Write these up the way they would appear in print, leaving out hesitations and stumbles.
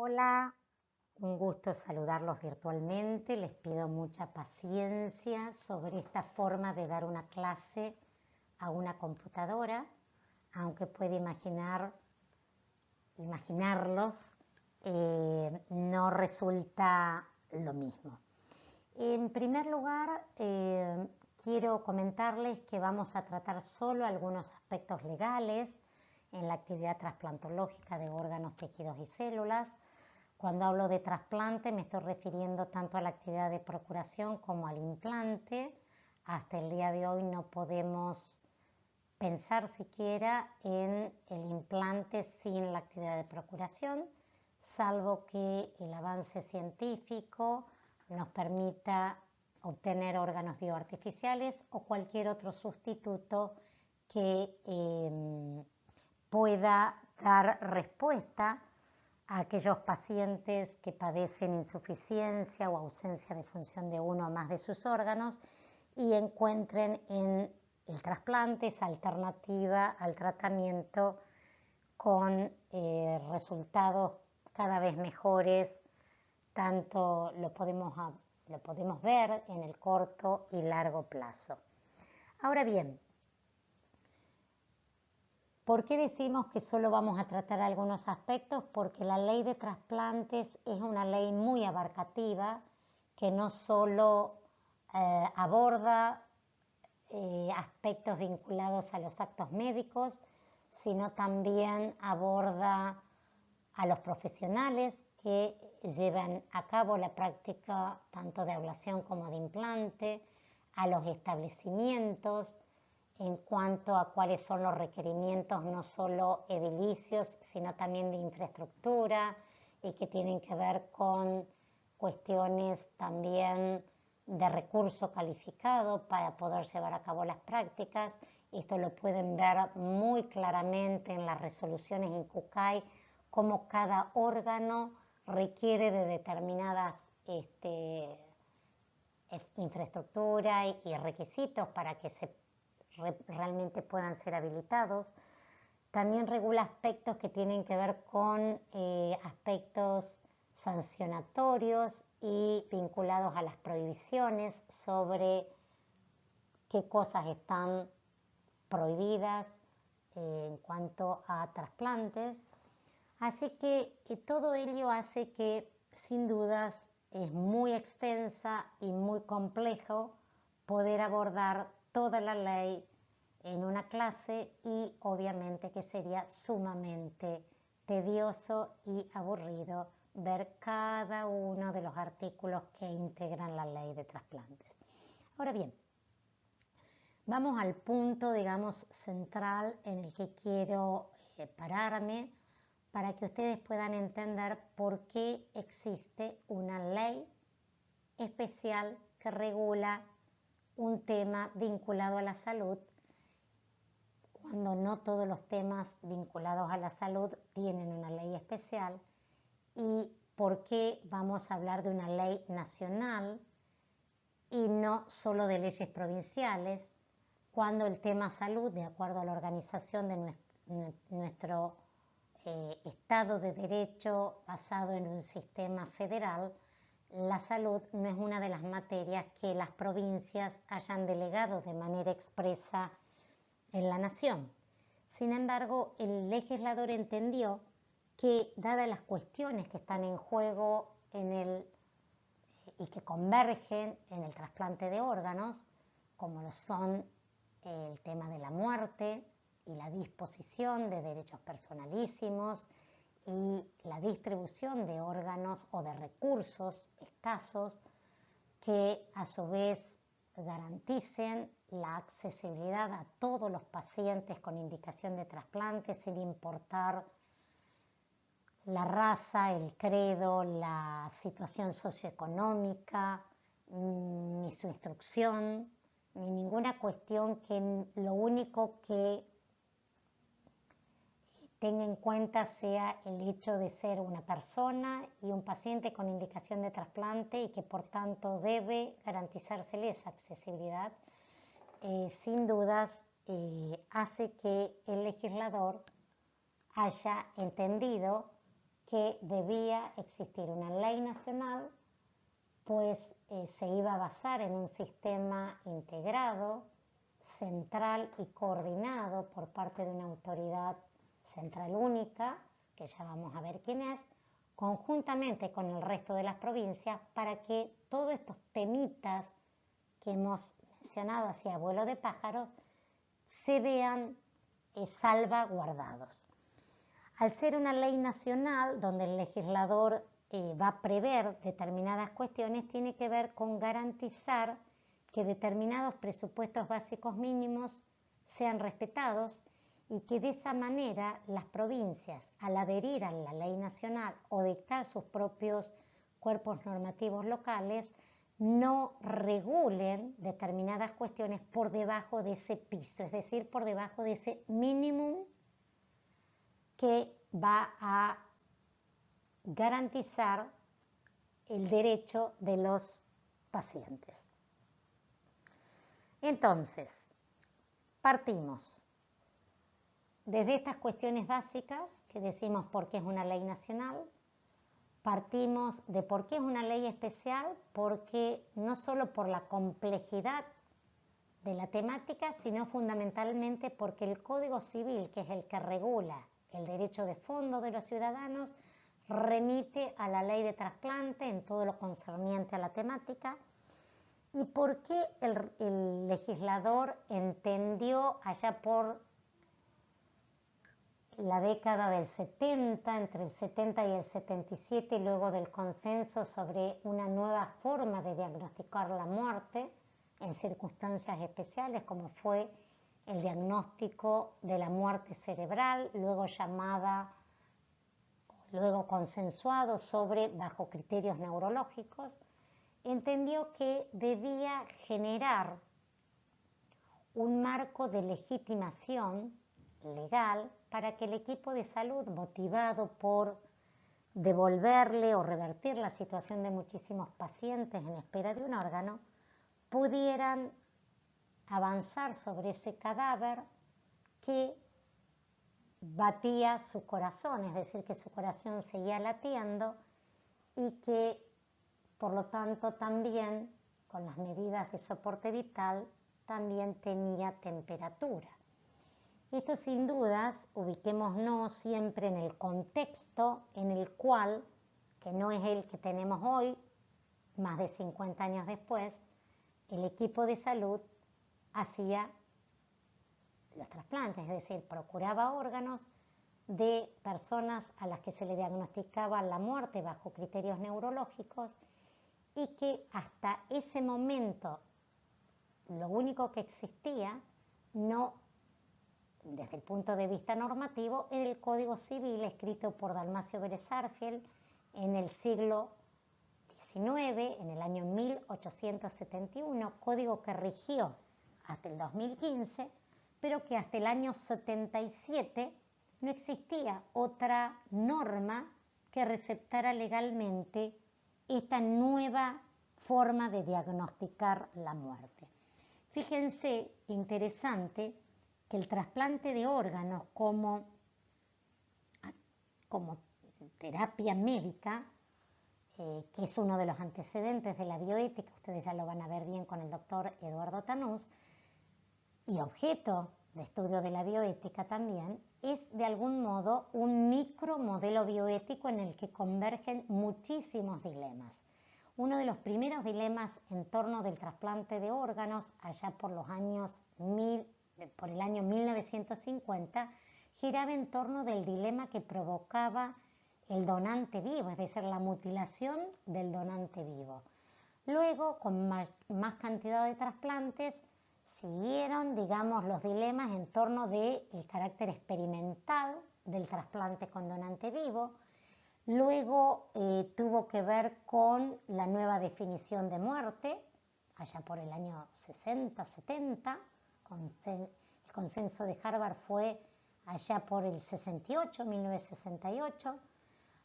Hola, un gusto saludarlos virtualmente. Les pido mucha paciencia sobre esta forma de dar una clase a una computadora, aunque puede imaginarlos, no resulta lo mismo. En primer lugar, quiero comentarles que vamos a tratar solo algunos aspectos legales en la actividad trasplantológica de órganos, tejidos y células. Cuando hablo de trasplante me estoy refiriendo tanto a la actividad de procuración como al implante. Hasta el día de hoy no podemos pensar siquiera en el implante sin la actividad de procuración, salvo que el avance científico nos permita obtener órganos bioartificiales o cualquier otro sustituto que pueda dar respuesta a aquellos pacientes que padecen insuficiencia o ausencia de función de uno o más de sus órganos y encuentren en el trasplante esa alternativa al tratamiento con resultados cada vez mejores. Tanto lo podemos ver en el corto y largo plazo. Ahora bien, ¿por qué decimos que solo vamos a tratar algunos aspectos? Porque la ley de trasplantes es una ley muy abarcativa que no solo aborda aspectos vinculados a los actos médicos, sino también aborda a los profesionales que llevan a cabo la práctica tanto de ablación como de implante, a los establecimientos, en cuanto a cuáles son los requerimientos no solo edilicios, sino también de infraestructura y que tienen que ver con cuestiones también de recurso calificado para poder llevar a cabo las prácticas. Esto lo pueden ver muy claramente en las resoluciones en CUCAI, cómo cada órgano requiere de determinadas infraestructura y requisitos para que realmente puedan ser habilitados. También regula aspectos que tienen que ver con aspectos sancionatorios y vinculados a las prohibiciones sobre qué cosas están prohibidas en cuanto a trasplantes. Así que todo ello hace que, sin dudas, es muy extensa y muy complejo poder abordar toda la ley en una clase y obviamente que sería sumamente tedioso y aburrido ver cada uno de los artículos que integran la ley de trasplantes. Ahora bien, vamos al punto, digamos, central en el que quiero pararme para que ustedes puedan entender por qué existe una ley especial que regula un tema vinculado a la salud, cuando no todos los temas vinculados a la salud tienen una ley especial, y por qué vamos a hablar de una ley nacional y no solo de leyes provinciales, cuando el tema salud, de acuerdo a la organización de nuestro Estado de Derecho basado en un sistema federal, la salud no es una de las materias que las provincias hayan delegado de manera expresa en la nación. Sin embargo, el legislador entendió que, dadas las cuestiones que están en juego y que convergen en el trasplante de órganos, como lo son el tema de la muerte y la disposición de derechos personalísimos y la distribución de órganos o de recursos escasos que a su vez garanticen la accesibilidad a todos los pacientes con indicación de trasplante sin importar la raza, el credo, la situación socioeconómica, ni su instrucción, ni ninguna cuestión que lo único que tenga en cuenta sea el hecho de ser una persona y un paciente con indicación de trasplante y que por tanto debe garantizársele esa accesibilidad. Sin dudas hace que el legislador haya entendido que debía existir una ley nacional, pues se iba a basar en un sistema integrado, central y coordinado por parte de una autoridad central única, que ya vamos a ver quién es, conjuntamente con el resto de las provincias, para que todos estos temitas que hemos mencionado hacia vuelo de pájaros se vean salvaguardados. Al ser una ley nacional donde el legislador va a prever determinadas cuestiones, tiene que ver con garantizar que determinados presupuestos básicos mínimos sean respetados y que de esa manera las provincias, al adherir a la ley nacional o dictar sus propios cuerpos normativos locales, no regulen determinadas cuestiones por debajo de ese piso, es decir, por debajo de ese mínimo que va a garantizar el derecho de los pacientes. Entonces, partimos desde estas cuestiones básicas que decimos por qué es una ley nacional. Partimos de por qué es una ley especial, porque no solo por la complejidad de la temática, sino fundamentalmente porque el Código Civil, que es el que regula el derecho de fondo de los ciudadanos, remite a la ley de trasplante en todo lo concerniente a la temática. ¿Y por qué el legislador entendió allá por la década del 70, entre el 70 y el 77, luego del consenso sobre una nueva forma de diagnosticar la muerte en circunstancias especiales, como fue el diagnóstico de la muerte cerebral, luego consensuado bajo criterios neurológicos, entendió que debía generar un marco de legitimación legal para que el equipo de salud, motivado por devolverle o revertir la situación de muchísimos pacientes en espera de un órgano, pudieran avanzar sobre ese cadáver que batía su corazón, es decir, que su corazón seguía latiendo y que, por lo tanto, también, con las medidas de soporte vital, también tenía temperatura. Esto, sin dudas, ubiquémonos siempre en el contexto en el cual, que no es el que tenemos hoy, más de 50 años después, el equipo de salud hacía los trasplantes, es decir, procuraba órganos de personas a las que se le diagnosticaba la muerte bajo criterios neurológicos y que hasta ese momento lo único que existía, no desde el punto de vista normativo, era el Código Civil escrito por Dalmacio Vélez Sarsfield en el siglo XIX, en el año 1871, código que rigió hasta el 2015, pero que hasta el año 77 no existía otra norma que receptara legalmente esta nueva forma de diagnosticar la muerte. Fíjense, interesante, que el trasplante de órganos como terapia médica, que es uno de los antecedentes de la bioética, ustedes ya lo van a ver bien con el doctor Eduardo Tanús, y objeto de estudio de la bioética también, es de algún modo un micromodelo bioético en el que convergen muchísimos dilemas. Uno de los primeros dilemas en torno del trasplante de órganos, allá por el año 1950, giraba en torno del dilema que provocaba el donante vivo, es decir, la mutilación del donante vivo. Luego, con más cantidad de trasplantes, siguieron, digamos, los dilemas en torno del carácter experimental del trasplante con donante vivo. Luego tuvo que ver con la nueva definición de muerte, allá por el año 60-70, el consenso de Harvard fue allá por el 68, 1968.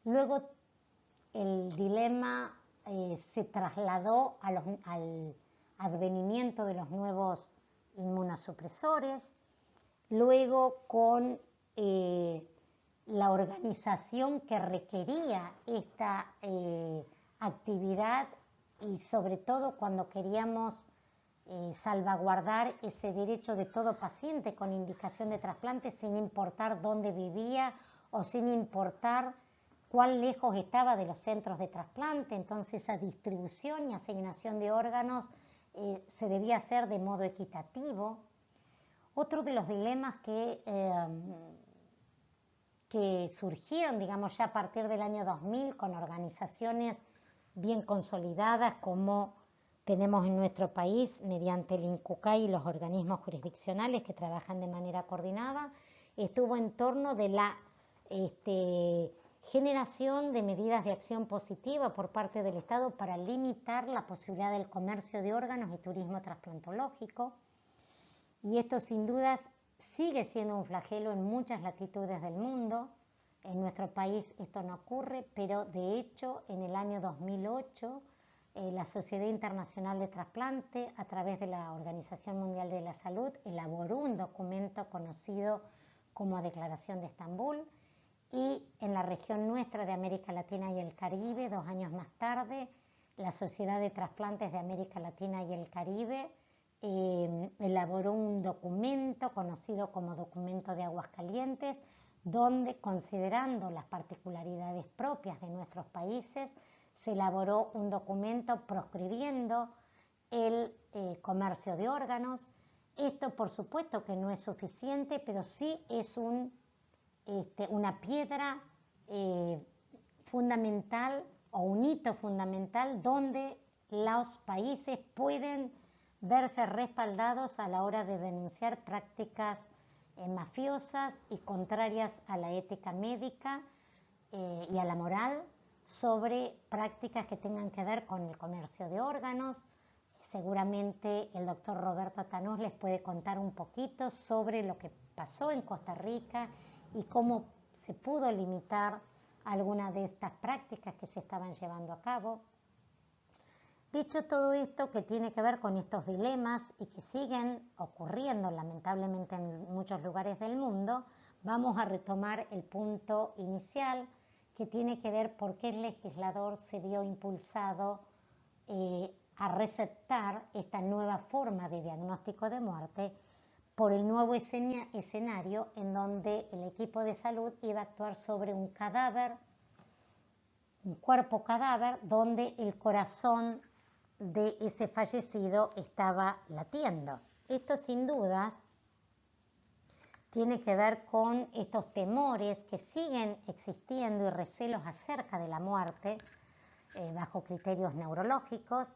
Luego el dilema se trasladó al advenimiento de los nuevos inmunosupresores. Luego con la organización que requería esta actividad y sobre todo cuando queríamos salvaguardar ese derecho de todo paciente con indicación de trasplante sin importar dónde vivía o sin importar cuán lejos estaba de los centros de trasplante. Entonces esa distribución y asignación de órganos se debía hacer de modo equitativo. Otro de los dilemas que surgieron, digamos, ya a partir del año 2000 con organizaciones bien consolidadas como tenemos en nuestro país mediante el INCUCAI y los organismos jurisdiccionales que trabajan de manera coordinada, estuvo en torno de la generación de medidas de acción positiva por parte del Estado para limitar la posibilidad del comercio de órganos y turismo trasplantológico. Y esto sin dudas sigue siendo un flagelo en muchas latitudes del mundo. En nuestro país esto no ocurre, pero de hecho en el año 2008 la Sociedad Internacional de Trasplante, a través de la Organización Mundial de la Salud, elaboró un documento conocido como Declaración de Estambul, y en la región nuestra de América Latina y el Caribe, 2 años más tarde, la Sociedad de Trasplantes de América Latina y el Caribe elaboró un documento conocido como Documento de Aguascalientes, donde, considerando las particularidades propias de nuestros países, se elaboró un documento proscribiendo el comercio de órganos. Esto, por supuesto, que no es suficiente, pero sí es una piedra fundamental o un hito fundamental donde los países pueden verse respaldados a la hora de denunciar prácticas mafiosas y contrarias a la ética médica y a la moral sobre prácticas que tengan que ver con el comercio de órganos. Seguramente el doctor Roberto Tanús les puede contar un poquito sobre lo que pasó en Costa Rica y cómo se pudo limitar algunas de estas prácticas que se estaban llevando a cabo. Dicho todo esto que tiene que ver con estos dilemas y que siguen ocurriendo lamentablemente en muchos lugares del mundo, vamos a retomar el punto inicial que tiene que ver por qué el legislador se vio impulsado a receptar esta nueva forma de diagnóstico de muerte por el nuevo escenario en donde el equipo de salud iba a actuar sobre un cadáver, un cuerpo cadáver, donde el corazón de ese fallecido estaba latiendo. Esto sin dudas tiene que ver con estos temores que siguen existiendo y recelos acerca de la muerte bajo criterios neurológicos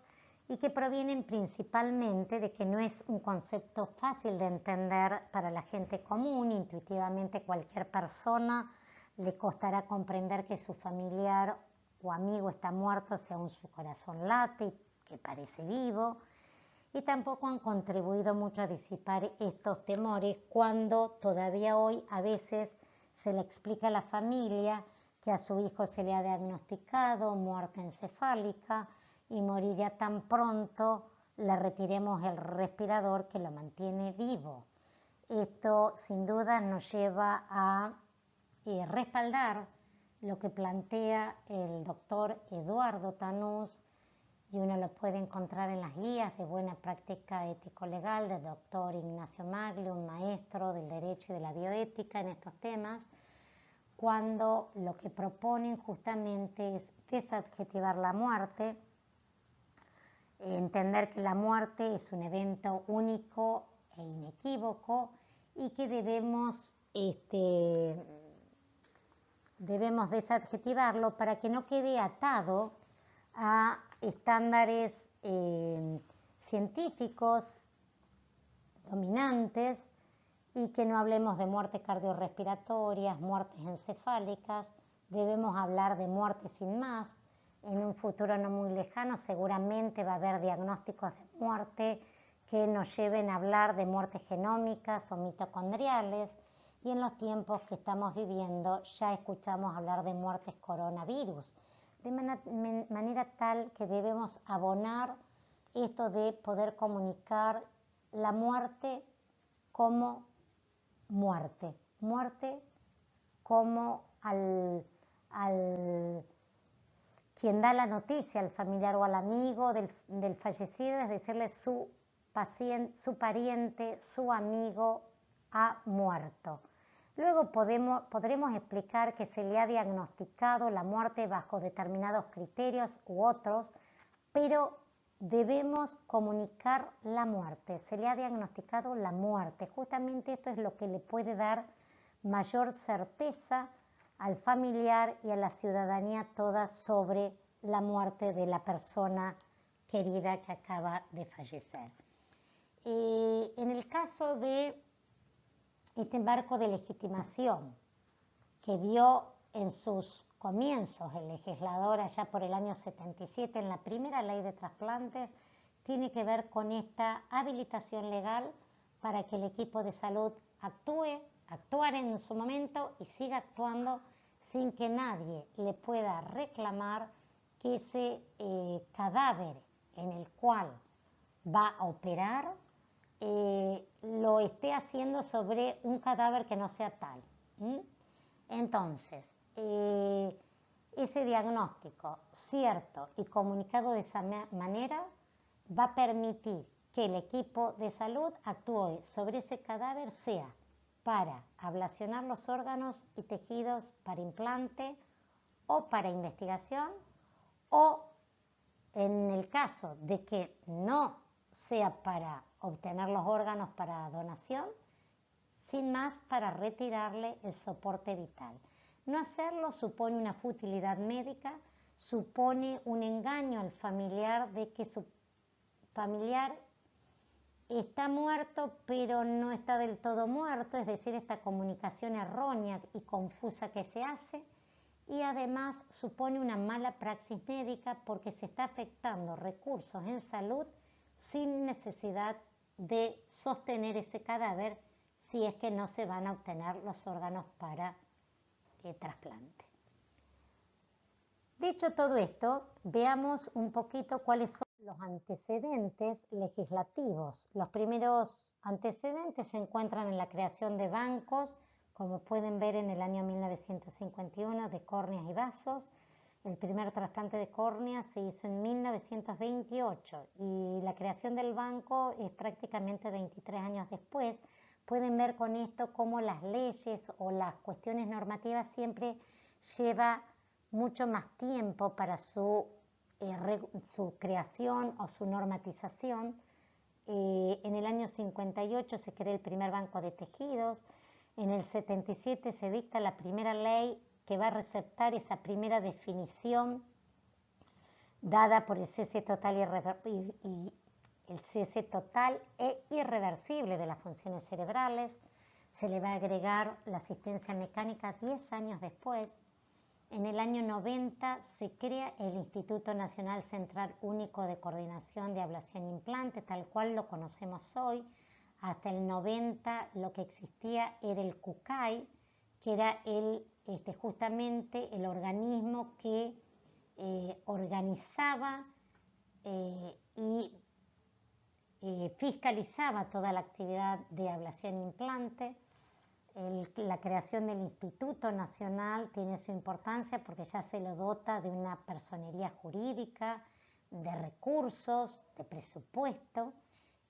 y que provienen principalmente de que no es un concepto fácil de entender para la gente común. Intuitivamente cualquier persona le costará comprender que su familiar o amigo está muerto si aún su corazón late y que parece vivo, y tampoco han contribuido mucho a disipar estos temores cuando todavía hoy a veces se le explica a la familia que a su hijo se le ha diagnosticado muerte encefálica y moriría tan pronto le retiremos el respirador que lo mantiene vivo. Esto sin duda nos lleva a respaldar lo que plantea el doctor Eduardo Tanús, y uno lo puede encontrar en las guías de buena práctica ético-legal del doctor Ignacio Magli, un maestro del derecho y de la bioética en estos temas, cuando lo que proponen justamente es desadjetivar la muerte, entender que la muerte es un evento único e inequívoco y que debemos desadjetivarlo para que no quede atado a estándares científicos dominantes y que no hablemos de muertes cardiorrespiratorias, muertes encefálicas. Debemos hablar de muerte sin más. En un futuro no muy lejano seguramente va a haber diagnósticos de muerte que nos lleven a hablar de muertes genómicas o mitocondriales, y en los tiempos que estamos viviendo ya escuchamos hablar de muertes coronavirus, de manera tal que debemos abonar esto de poder comunicar la muerte como muerte como quien da la noticia, al familiar o al amigo del fallecido, es decirle su pariente, su amigo ha muerto. Luego podremos explicar que se le ha diagnosticado la muerte bajo determinados criterios u otros, pero debemos comunicar la muerte. Se le ha diagnosticado la muerte. Justamente esto es lo que le puede dar mayor certeza al familiar y a la ciudadanía toda sobre la muerte de la persona querida que acaba de fallecer. En el caso de este marco de legitimación que dio en sus comienzos el legislador allá por el año 77 en la primera ley de trasplantes, tiene que ver con esta habilitación legal para que el equipo de salud actuar en su momento y siga actuando sin que nadie le pueda reclamar que ese cadáver en el cual va a operar lo esté haciendo sobre un cadáver que no sea tal. Entonces, ese diagnóstico cierto y comunicado de esa manera va a permitir que el equipo de salud actúe sobre ese cadáver, sea para ablacionar los órganos y tejidos para implante o para investigación, o en el caso de que no sea para obtener los órganos para donación, sin más para retirarle el soporte vital. No hacerlo supone una futilidad médica, supone un engaño al familiar de que su familiar está muerto pero no está del todo muerto, es decir, esta comunicación errónea y confusa que se hace, y además supone una mala praxis médica porque se está afectando recursos en salud sin necesidad de sostener ese cadáver si es que no se van a obtener los órganos para trasplante. Dicho todo esto, veamos un poquito cuáles son los antecedentes legislativos. Los primeros antecedentes se encuentran en la creación de bancos, como pueden ver en el año 1951, de córneas y vasos. El primer trasplante de córnea se hizo en 1928 y la creación del banco es prácticamente 23 años después. Pueden ver con esto cómo las leyes o las cuestiones normativas siempre lleva mucho más tiempo para su creación o su normatización. En el año 58 se crea el primer banco de tejidos. En el 77 se dicta la primera ley que va a receptar esa primera definición dada por el cese total e irreversible de las funciones cerebrales. Se le va a agregar la asistencia mecánica 10 años después. En el año 90 se crea el Instituto Nacional Central Único de Coordinación de Ablación e Implante, tal cual lo conocemos hoy. Hasta el 90 lo que existía era el CUCAI, que era justamente el organismo que organizaba y fiscalizaba toda la actividad de ablación e implante. La creación del Instituto Nacional tiene su importancia porque ya se lo dota de una personería jurídica, de recursos, de presupuesto,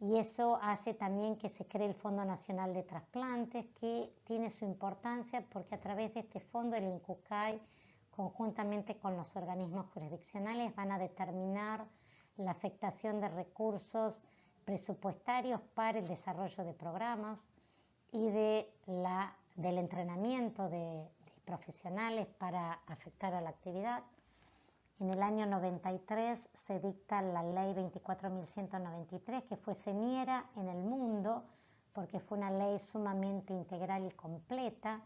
y eso hace también que se cree el Fondo Nacional de Trasplantes, que tiene su importancia porque a través de este fondo el INCUCAI, conjuntamente con los organismos jurisdiccionales, van a determinar la afectación de recursos presupuestarios para el desarrollo de programas y del entrenamiento de profesionales para afectar a la actividad. En el año 93 se dicta la ley 24.193, que fue señera en el mundo porque fue una ley sumamente integral y completa.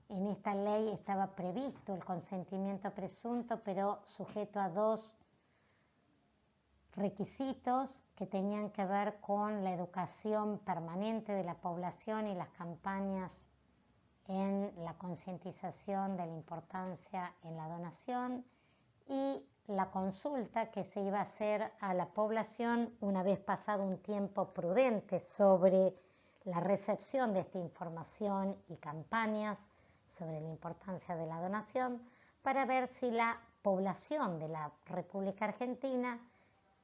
En esta ley estaba previsto el consentimiento presunto, pero sujeto a dos requisitos que tenían que ver con la educación permanente de la población y las campañas en la concientización de la importancia en la donación, y la consulta que se iba a hacer a la población una vez pasado un tiempo prudente sobre la recepción de esta información y campañas sobre la importancia de la donación para ver si la población de la República Argentina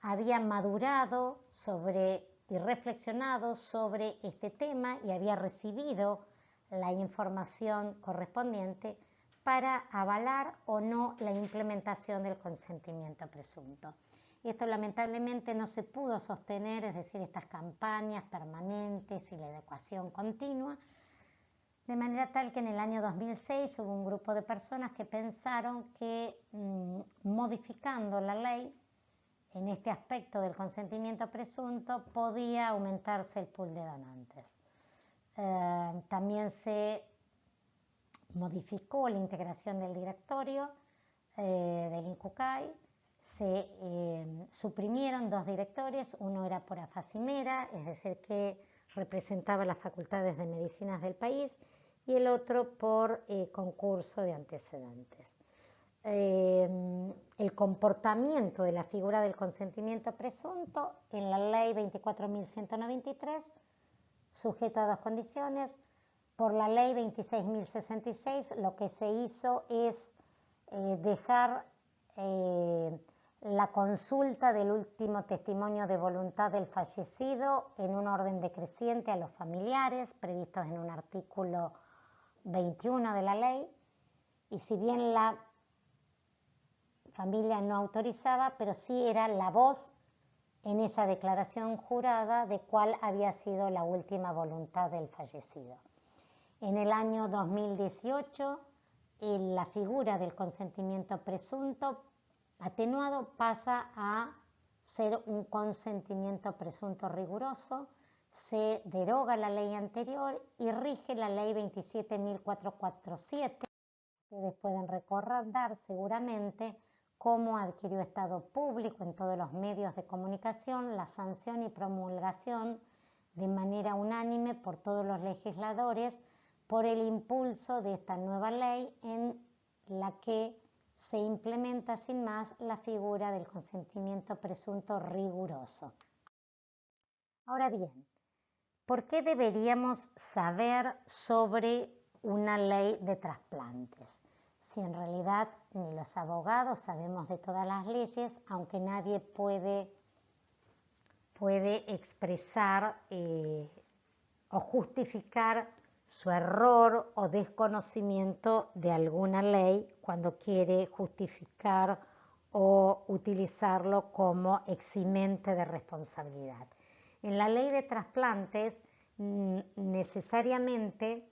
había madurado y reflexionado sobre este tema y había recibido la información correspondiente para avalar o no la implementación del consentimiento presunto. Esto lamentablemente no se pudo sostener, es decir, estas campañas permanentes y la adecuación continua, de manera tal que en el año 2006 hubo un grupo de personas que pensaron que modificando la ley en este aspecto del consentimiento presunto podía aumentarse el pool de donantes. También se modificó la integración del directorio del INCUCAI, se suprimieron 2 directorios, uno era por afacimera, es decir, que representaba las facultades de medicinas del país, y el otro por concurso de antecedentes. El comportamiento de la figura del consentimiento presunto en la ley 24.193, sujeto a 2 condiciones. Por la ley 26.066 lo que se hizo es dejar la consulta del último testimonio de voluntad del fallecido en un orden decreciente a los familiares, previstos en un artículo 21 de la ley, y si bien la familia no autorizaba, pero sí era la voz en esa declaración jurada de cuál había sido la última voluntad del fallecido. En el año 2018, la figura del consentimiento presunto atenuado pasa a ser un consentimiento presunto riguroso, se deroga la ley anterior y rige la ley 27.447. Ustedes pueden recordar seguramente cómo adquirió estado público en todos los medios de comunicación la sanción y promulgación de manera unánime por todos los legisladores por el impulso de esta nueva ley en la que se implementa sin más la figura del consentimiento presunto riguroso. Ahora bien, ¿por qué deberíamos saber sobre una ley de trasplantes? Si en realidad ni los abogados sabemos de todas las leyes, aunque nadie puede expresar o justificar su error o desconocimiento de alguna ley cuando quiere justificar o utilizarlo como eximente de responsabilidad. En la ley de trasplantes, necesariamente,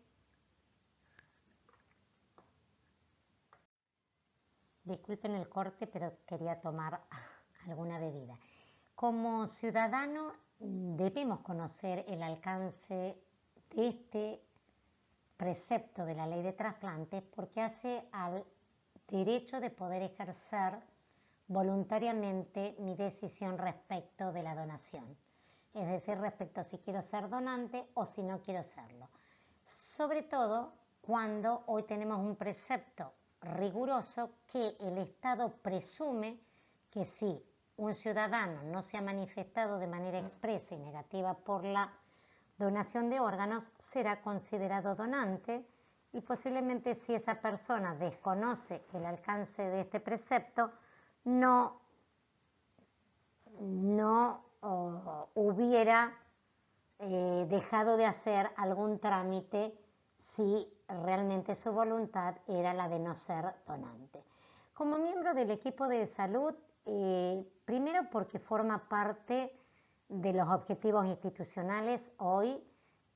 disculpen el corte, pero quería tomar alguna bebida. Como ciudadano debemos conocer el alcance de este precepto de la ley de trasplantes porque hace al derecho de poder ejercer voluntariamente mi decisión respecto de la donación. Es decir, respecto a si quiero ser donante o si no quiero serlo. Sobre todo cuando hoy tenemos un precepto riguroso que el Estado presume que si un ciudadano no se ha manifestado de manera expresa y negativa por la donación de órganos, será considerado donante y posiblemente si esa persona desconoce el alcance de este precepto, no hubiera dejado de hacer algún trámite si realmente su voluntad era la de no ser donante. Como miembro del equipo de salud, primero porque forma parte de los objetivos institucionales hoy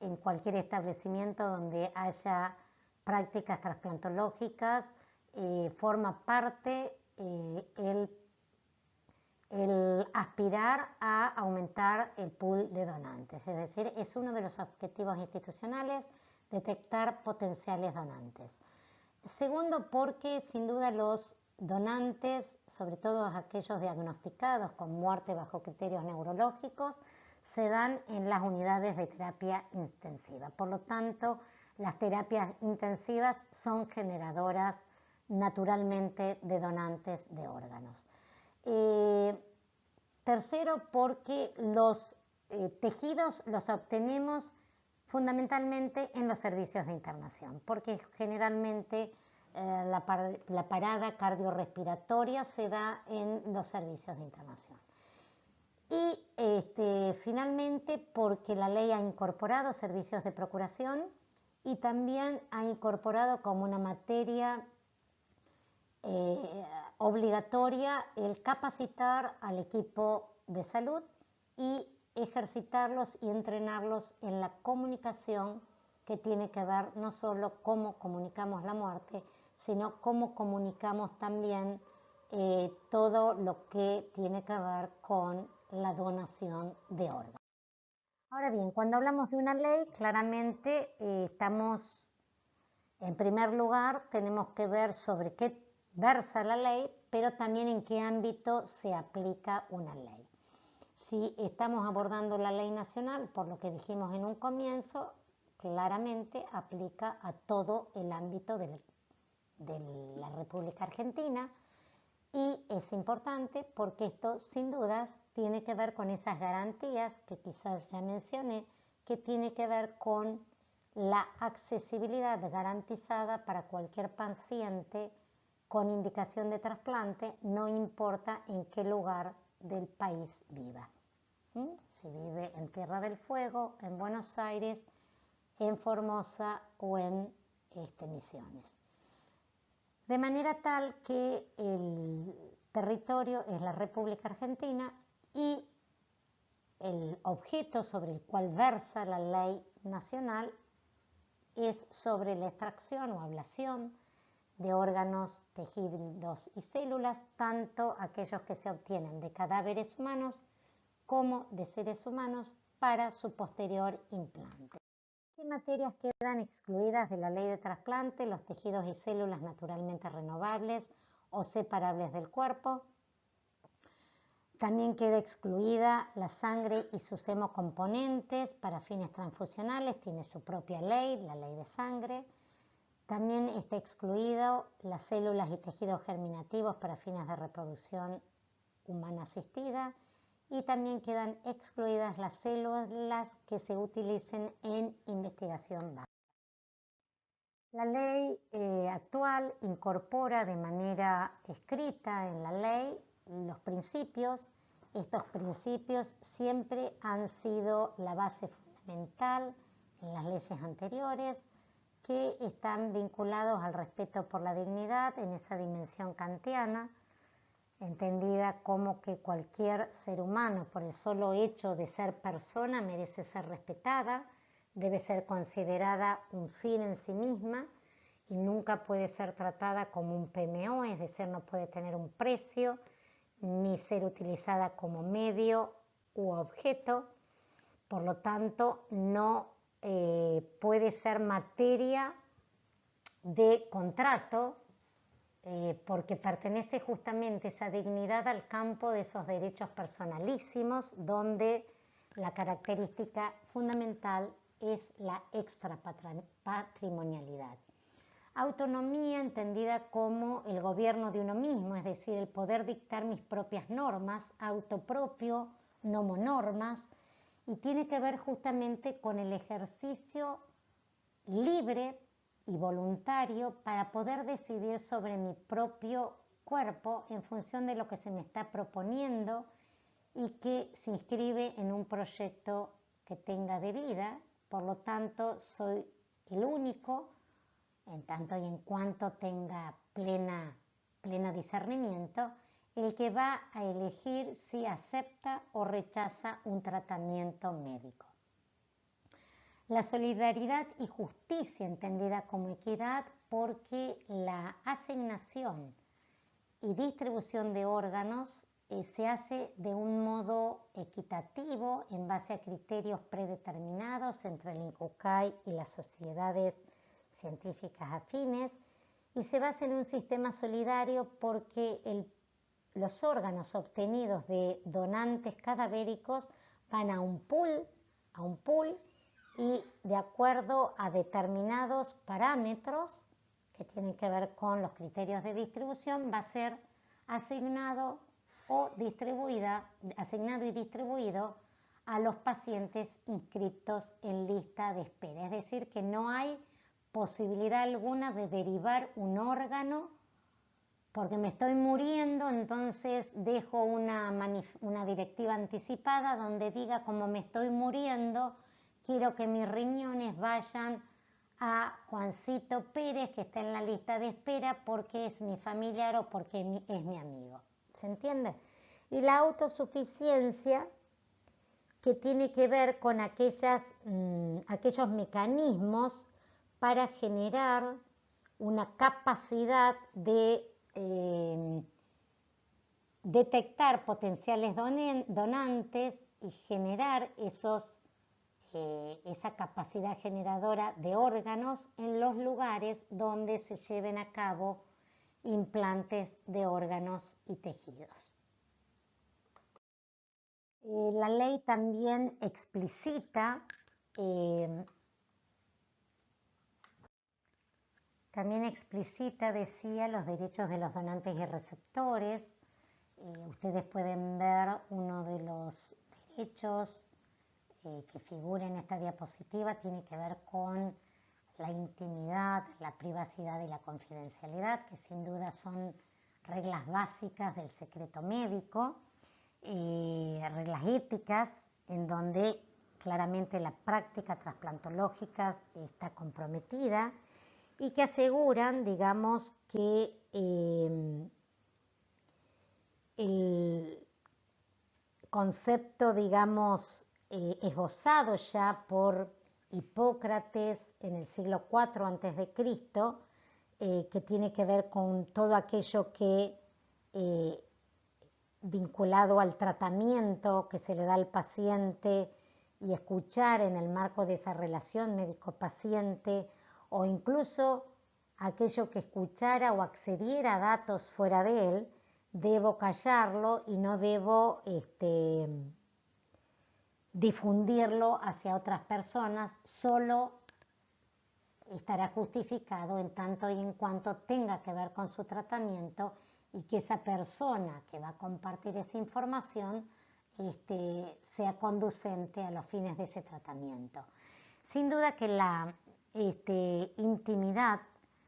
en cualquier establecimiento donde haya prácticas trasplantológicas, forma parte el aspirar a aumentar el pool de donantes, es decir, es uno de los objetivos institucionales detectar potenciales donantes. Segundo, porque sin duda los donantes, sobre todo aquellos diagnosticados con muerte bajo criterios neurológicos, se dan en las unidades de terapia intensiva. Por lo tanto, las terapias intensivas son generadoras naturalmente de donantes de órganos. Tercero, porque los tejidos los obtenemos fundamentalmente en los servicios de internación, porque generalmente la parada cardiorrespiratoria se da en los servicios de internación. Y finalmente porque la ley ha incorporado servicios de procuración y también ha incorporado como una materia obligatoria el capacitar al equipo de salud y ejercitarlos y entrenarlos en la comunicación que tiene que ver no solo cómo comunicamos la muerte, sino cómo comunicamos también todo lo que tiene que ver con la donación de órganos. Ahora bien, cuando hablamos de una ley, claramente estamos, en primer lugar, tenemos que ver sobre qué versa la ley, pero también en qué ámbito se aplica una ley. Si estamos abordando la ley nacional, por lo que dijimos en un comienzo, claramente aplica a todo el ámbito de la República Argentina, y es importante porque esto sin dudas tiene que ver con esas garantías que quizás ya mencioné, que tiene que ver con la accesibilidad garantizada para cualquier paciente con indicación de trasplante, no importa en qué lugar del país viva. Si vive en Tierra del Fuego, en Buenos Aires, en Formosa o en Misiones. De manera tal que el territorio es la República Argentina y el objeto sobre el cual versa la ley nacional es sobre la extracción o ablación de órganos, tejidos y células, tanto aquellos que se obtienen de cadáveres humanos como de seres humanos para su posterior implante. ¿Qué materias quedan excluidas de la ley de trasplante? Los tejidos y células naturalmente renovables o separables del cuerpo. También queda excluida la sangre y sus hemocomponentes para fines transfusionales, tiene su propia ley, la ley de sangre. También está excluido las células y tejidos germinativos para fines de reproducción humana asistida. Y también quedan excluidas las células que se utilicen en investigación básica. La ley actual incorpora de manera escrita en la ley los principios. Estos principios siempre han sido la base fundamental en las leyes anteriores, que están vinculados al respeto por la dignidad en esa dimensión kantiana, entendida como que cualquier ser humano, por el solo hecho de ser persona, merece ser respetada, debe ser considerada un fin en sí misma y nunca puede ser tratada como un PMO, es decir, no puede tener un precio ni ser utilizada como medio u objeto. Por lo tanto, no puede ser materia de contrato, porque pertenece justamente esa dignidad al campo de esos derechos personalísimos, donde la característica fundamental es la extrapatrimonialidad. Autonomía entendida como el gobierno de uno mismo, es decir, el poder dictar mis propias normas, autopropio, nomonormas, y tiene que ver justamente con el ejercicio libre y voluntario para poder decidir sobre mi propio cuerpo en función de lo que se me está proponiendo y que se inscribe en un proyecto que tenga de vida. Por lo tanto, soy el único, en tanto y en cuanto tenga pleno discernimiento, el que va a elegir si acepta o rechaza un tratamiento médico. La solidaridad y justicia entendida como equidad, porque la asignación y distribución de órganos se hace de un modo equitativo en base a criterios predeterminados entre el INCUCAI y las sociedades científicas afines, y se basa en un sistema solidario porque los órganos obtenidos de donantes cadavéricos van a un pool y de acuerdo a determinados parámetros que tienen que ver con los criterios de distribución, va a ser asignado y distribuido a los pacientes inscritos en lista de espera. Es decir, que no hay posibilidad alguna de derivar un órgano porque me estoy muriendo, entonces dejo una directiva anticipada donde diga, como me estoy muriendo, quiero que mis riñones vayan a Juancito Pérez, que está en la lista de espera porque es mi familiar o porque es mi amigo. ¿Se entiende? Y la autosuficiencia, que tiene que ver con aquellos mecanismos para generar una capacidad de detectar potenciales donantes y generar esa capacidad generadora de órganos en los lugares donde se lleven a cabo implantes de órganos y tejidos. La ley también explicita decía, los derechos de los donantes y receptores. Ustedes pueden ver uno de los derechos que figura en esta diapositiva, tiene que ver con la intimidad, la privacidad y la confidencialidad, que sin duda son reglas básicas del secreto médico, reglas éticas, en donde claramente la práctica trasplantológica está comprometida, y que aseguran, digamos, que el concepto, digamos, esbozado ya por Hipócrates en el siglo IV a.C., que tiene que ver con todo aquello que vinculado al tratamiento que se le da al paciente y escuchar en el marco de esa relación médico-paciente, o incluso aquello que escuchara o accediera a datos fuera de él, debo callarlo y no debo difundirlo hacia otras personas, solo estará justificado en tanto y en cuanto tenga que ver con su tratamiento y que esa persona que va a compartir esa información sea conducente a los fines de ese tratamiento. Sin duda que la intimidad,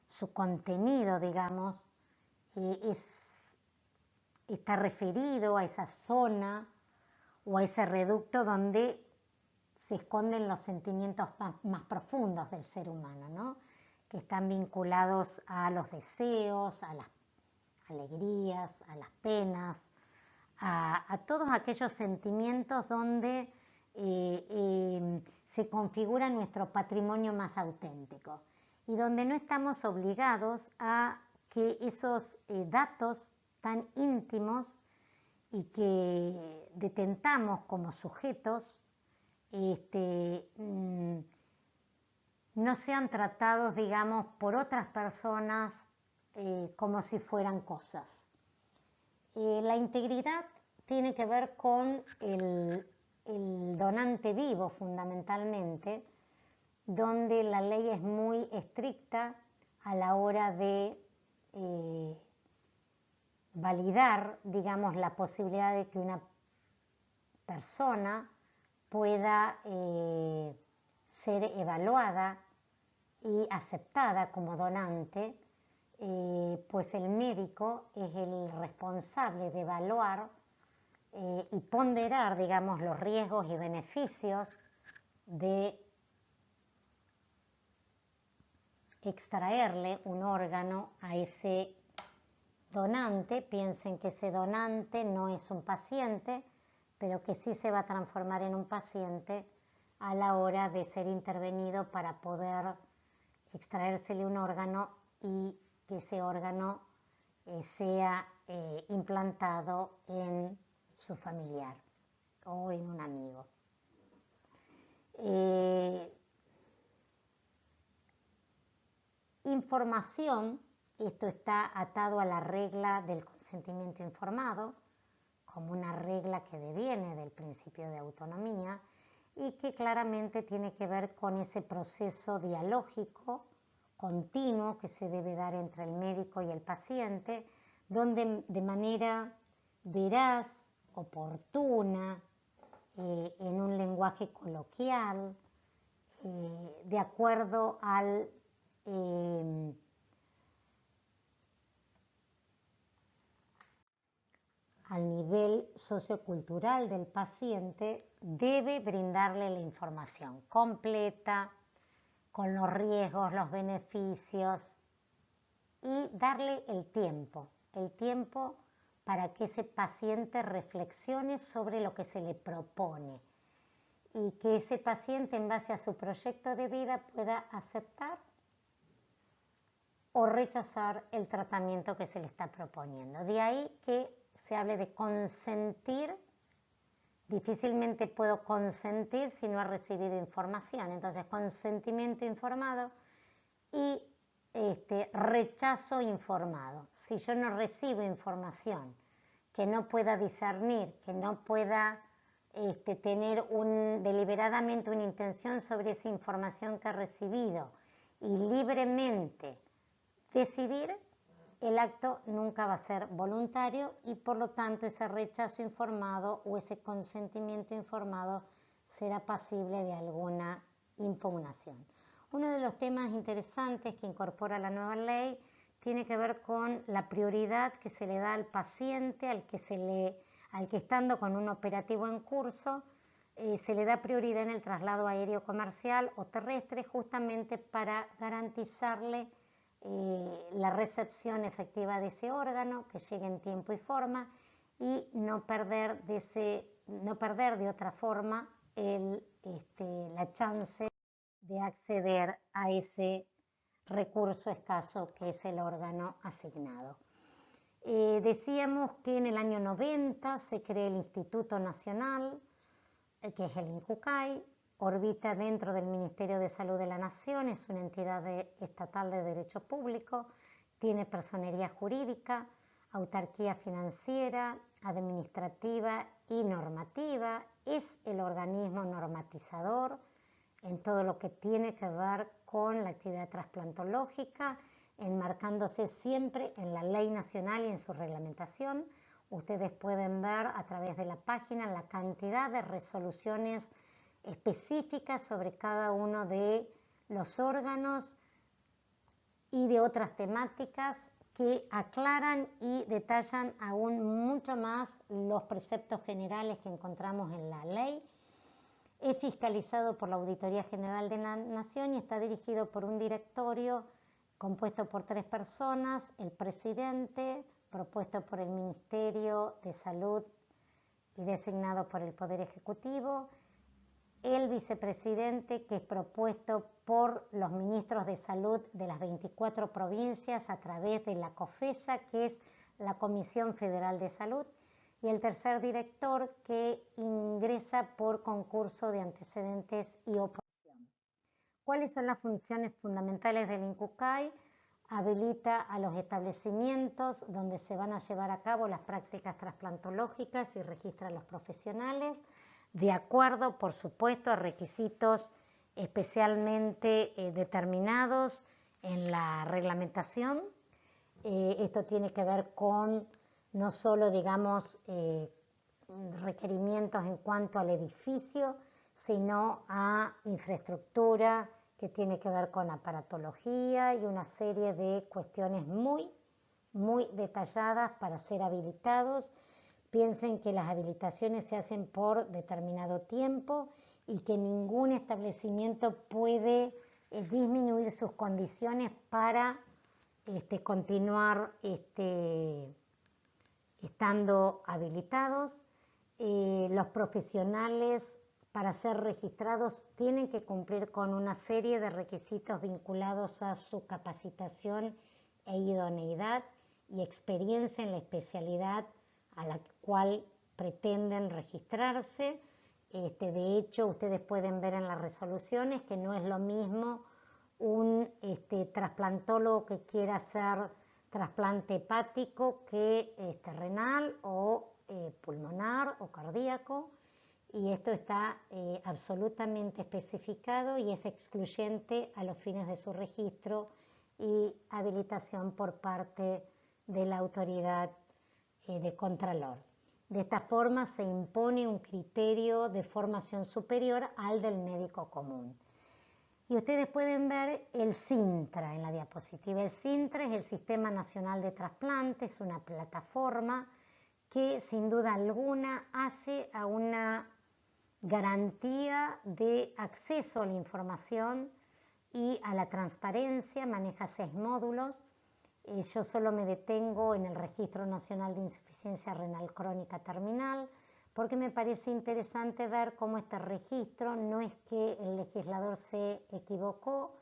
su contenido, digamos, está referido a esa zona o a ese reducto donde se esconden los sentimientos más profundos del ser humano, ¿no? Que están vinculados a los deseos, a las alegrías, a las penas, a todos aquellos sentimientos donde se configura nuestro patrimonio más auténtico y donde no estamos obligados a que esos datos tan íntimos y que detentamos como sujetos no sean tratados, digamos, por otras personas como si fueran cosas. La integridad tiene que ver con el donante vivo, fundamentalmente, donde la ley es muy estricta a la hora de validar, digamos, la posibilidad de que una persona pueda ser evaluada y aceptada como donante, pues el médico es el responsable de evaluar y ponderar, digamos, los riesgos y beneficios de extraerle un órgano a ese donante. Piensen que ese donante no es un paciente, pero que sí se va a transformar en un paciente a la hora de ser intervenido para poder extraérsele un órgano y que ese órgano sea implantado en su familiar o en un amigo. Información, esto está atado a la regla del consentimiento informado, como una regla que deviene del principio de autonomía y que claramente tiene que ver con ese proceso dialógico continuo que se debe dar entre el médico y el paciente, donde de manera veraz, oportuna, en un lenguaje coloquial, de acuerdo al nivel sociocultural del paciente, debe brindarle la información completa, con los riesgos, los beneficios, y darle el tiempo para que ese paciente reflexione sobre lo que se le propone y que ese paciente, en base a su proyecto de vida, pueda aceptar o rechazar el tratamiento que se le está proponiendo. De ahí que se hable de consentir. Difícilmente puedo consentir si no he recibido información. Entonces, consentimiento informado y rechazo informado. Si yo no recibo información, que no pueda discernir, que no pueda tener deliberadamente una intención sobre esa información que he recibido y libremente decidir, el acto nunca va a ser voluntario y por lo tanto ese rechazo informado o ese consentimiento informado será pasible de alguna impugnación. Uno de los temas interesantes que incorpora la nueva ley tiene que ver con la prioridad que se le da al paciente, al que estando con un operativo en curso, se le da prioridad en el traslado aéreo comercial o terrestre, justamente para garantizarle la recepción efectiva de ese órgano, que llegue en tiempo y forma, y no perder de otra forma la chance de acceder a ese recurso escaso que es el órgano asignado. Decíamos que en el año 90 se crea el Instituto Nacional, que es el INCUCAI, orbita dentro del Ministerio de Salud de la Nación, es una entidad estatal de derecho público, tiene personería jurídica, autarquía financiera, administrativa y normativa, es el organismo normatizador en todo lo que tiene que ver con la actividad trasplantológica, enmarcándose siempre en la ley nacional y en su reglamentación. Ustedes pueden ver a través de la página la cantidad de resoluciones específicas sobre cada uno de los órganos y de otras temáticas que aclaran y detallan aún mucho más los preceptos generales que encontramos en la ley. Es fiscalizado por la Auditoría General de la Nación y está dirigido por un directorio compuesto por 3 personas, el presidente, propuesto por el Ministerio de Salud y designado por el Poder Ejecutivo, el vicepresidente, que es propuesto por los ministros de salud de las 24 provincias a través de la COFESA, que es la Comisión Federal de Salud, y el tercer director, que ingresa por concurso de antecedentes y oposición. ¿Cuáles son las funciones fundamentales del INCUCAI? Habilita a los establecimientos donde se van a llevar a cabo las prácticas trasplantológicas y registra a los profesionales, de acuerdo, por supuesto, a requisitos especialmente determinados en la reglamentación. Esto tiene que ver con no solo, digamos, requerimientos en cuanto al edificio, sino a infraestructura que tiene que ver con aparatología y una serie de cuestiones muy detalladas para ser habilitados. Piensen que las habilitaciones se hacen por determinado tiempo y que ningún establecimiento puede disminuir sus condiciones para continuar estando habilitados. Los profesionales, para ser registrados, tienen que cumplir con una serie de requisitos vinculados a su capacitación e idoneidad y experiencia en la especialidad a la cual pretenden registrarse. De hecho, ustedes pueden ver en las resoluciones que no es lo mismo un trasplantólogo que quiera hacer trasplante hepático que renal o pulmonar o cardíaco, y esto está absolutamente especificado y es excluyente a los fines de su registro y habilitación por parte de la autoridad de Contralor. De esta forma se impone un criterio de formación superior al del médico común. Y ustedes pueden ver el SINTRA en la diapositiva. El SINTRA es el Sistema Nacional de Trasplantes, es una plataforma que sin duda alguna hace a una garantía de acceso a la información y a la transparencia, maneja 6 módulos. Yo solo me detengo en el Registro Nacional de Insuficiencia Renal Crónica Terminal, porque me parece interesante ver cómo este registro no es que el legislador se equivocó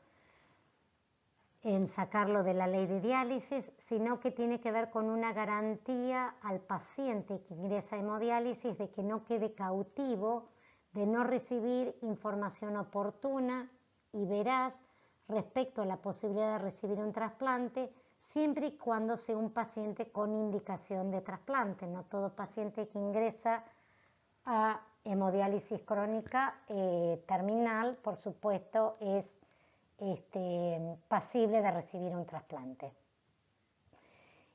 en sacarlo de la ley de diálisis, sino que tiene que ver con una garantía al paciente que ingresa a hemodiálisis de que no quede cautivo, de no recibir información oportuna y veraz respecto a la posibilidad de recibir un trasplante, siempre y cuando sea un paciente con indicación de trasplante. No todo paciente que ingresa a hemodiálisis crónica terminal, por supuesto, es pasible de recibir un trasplante.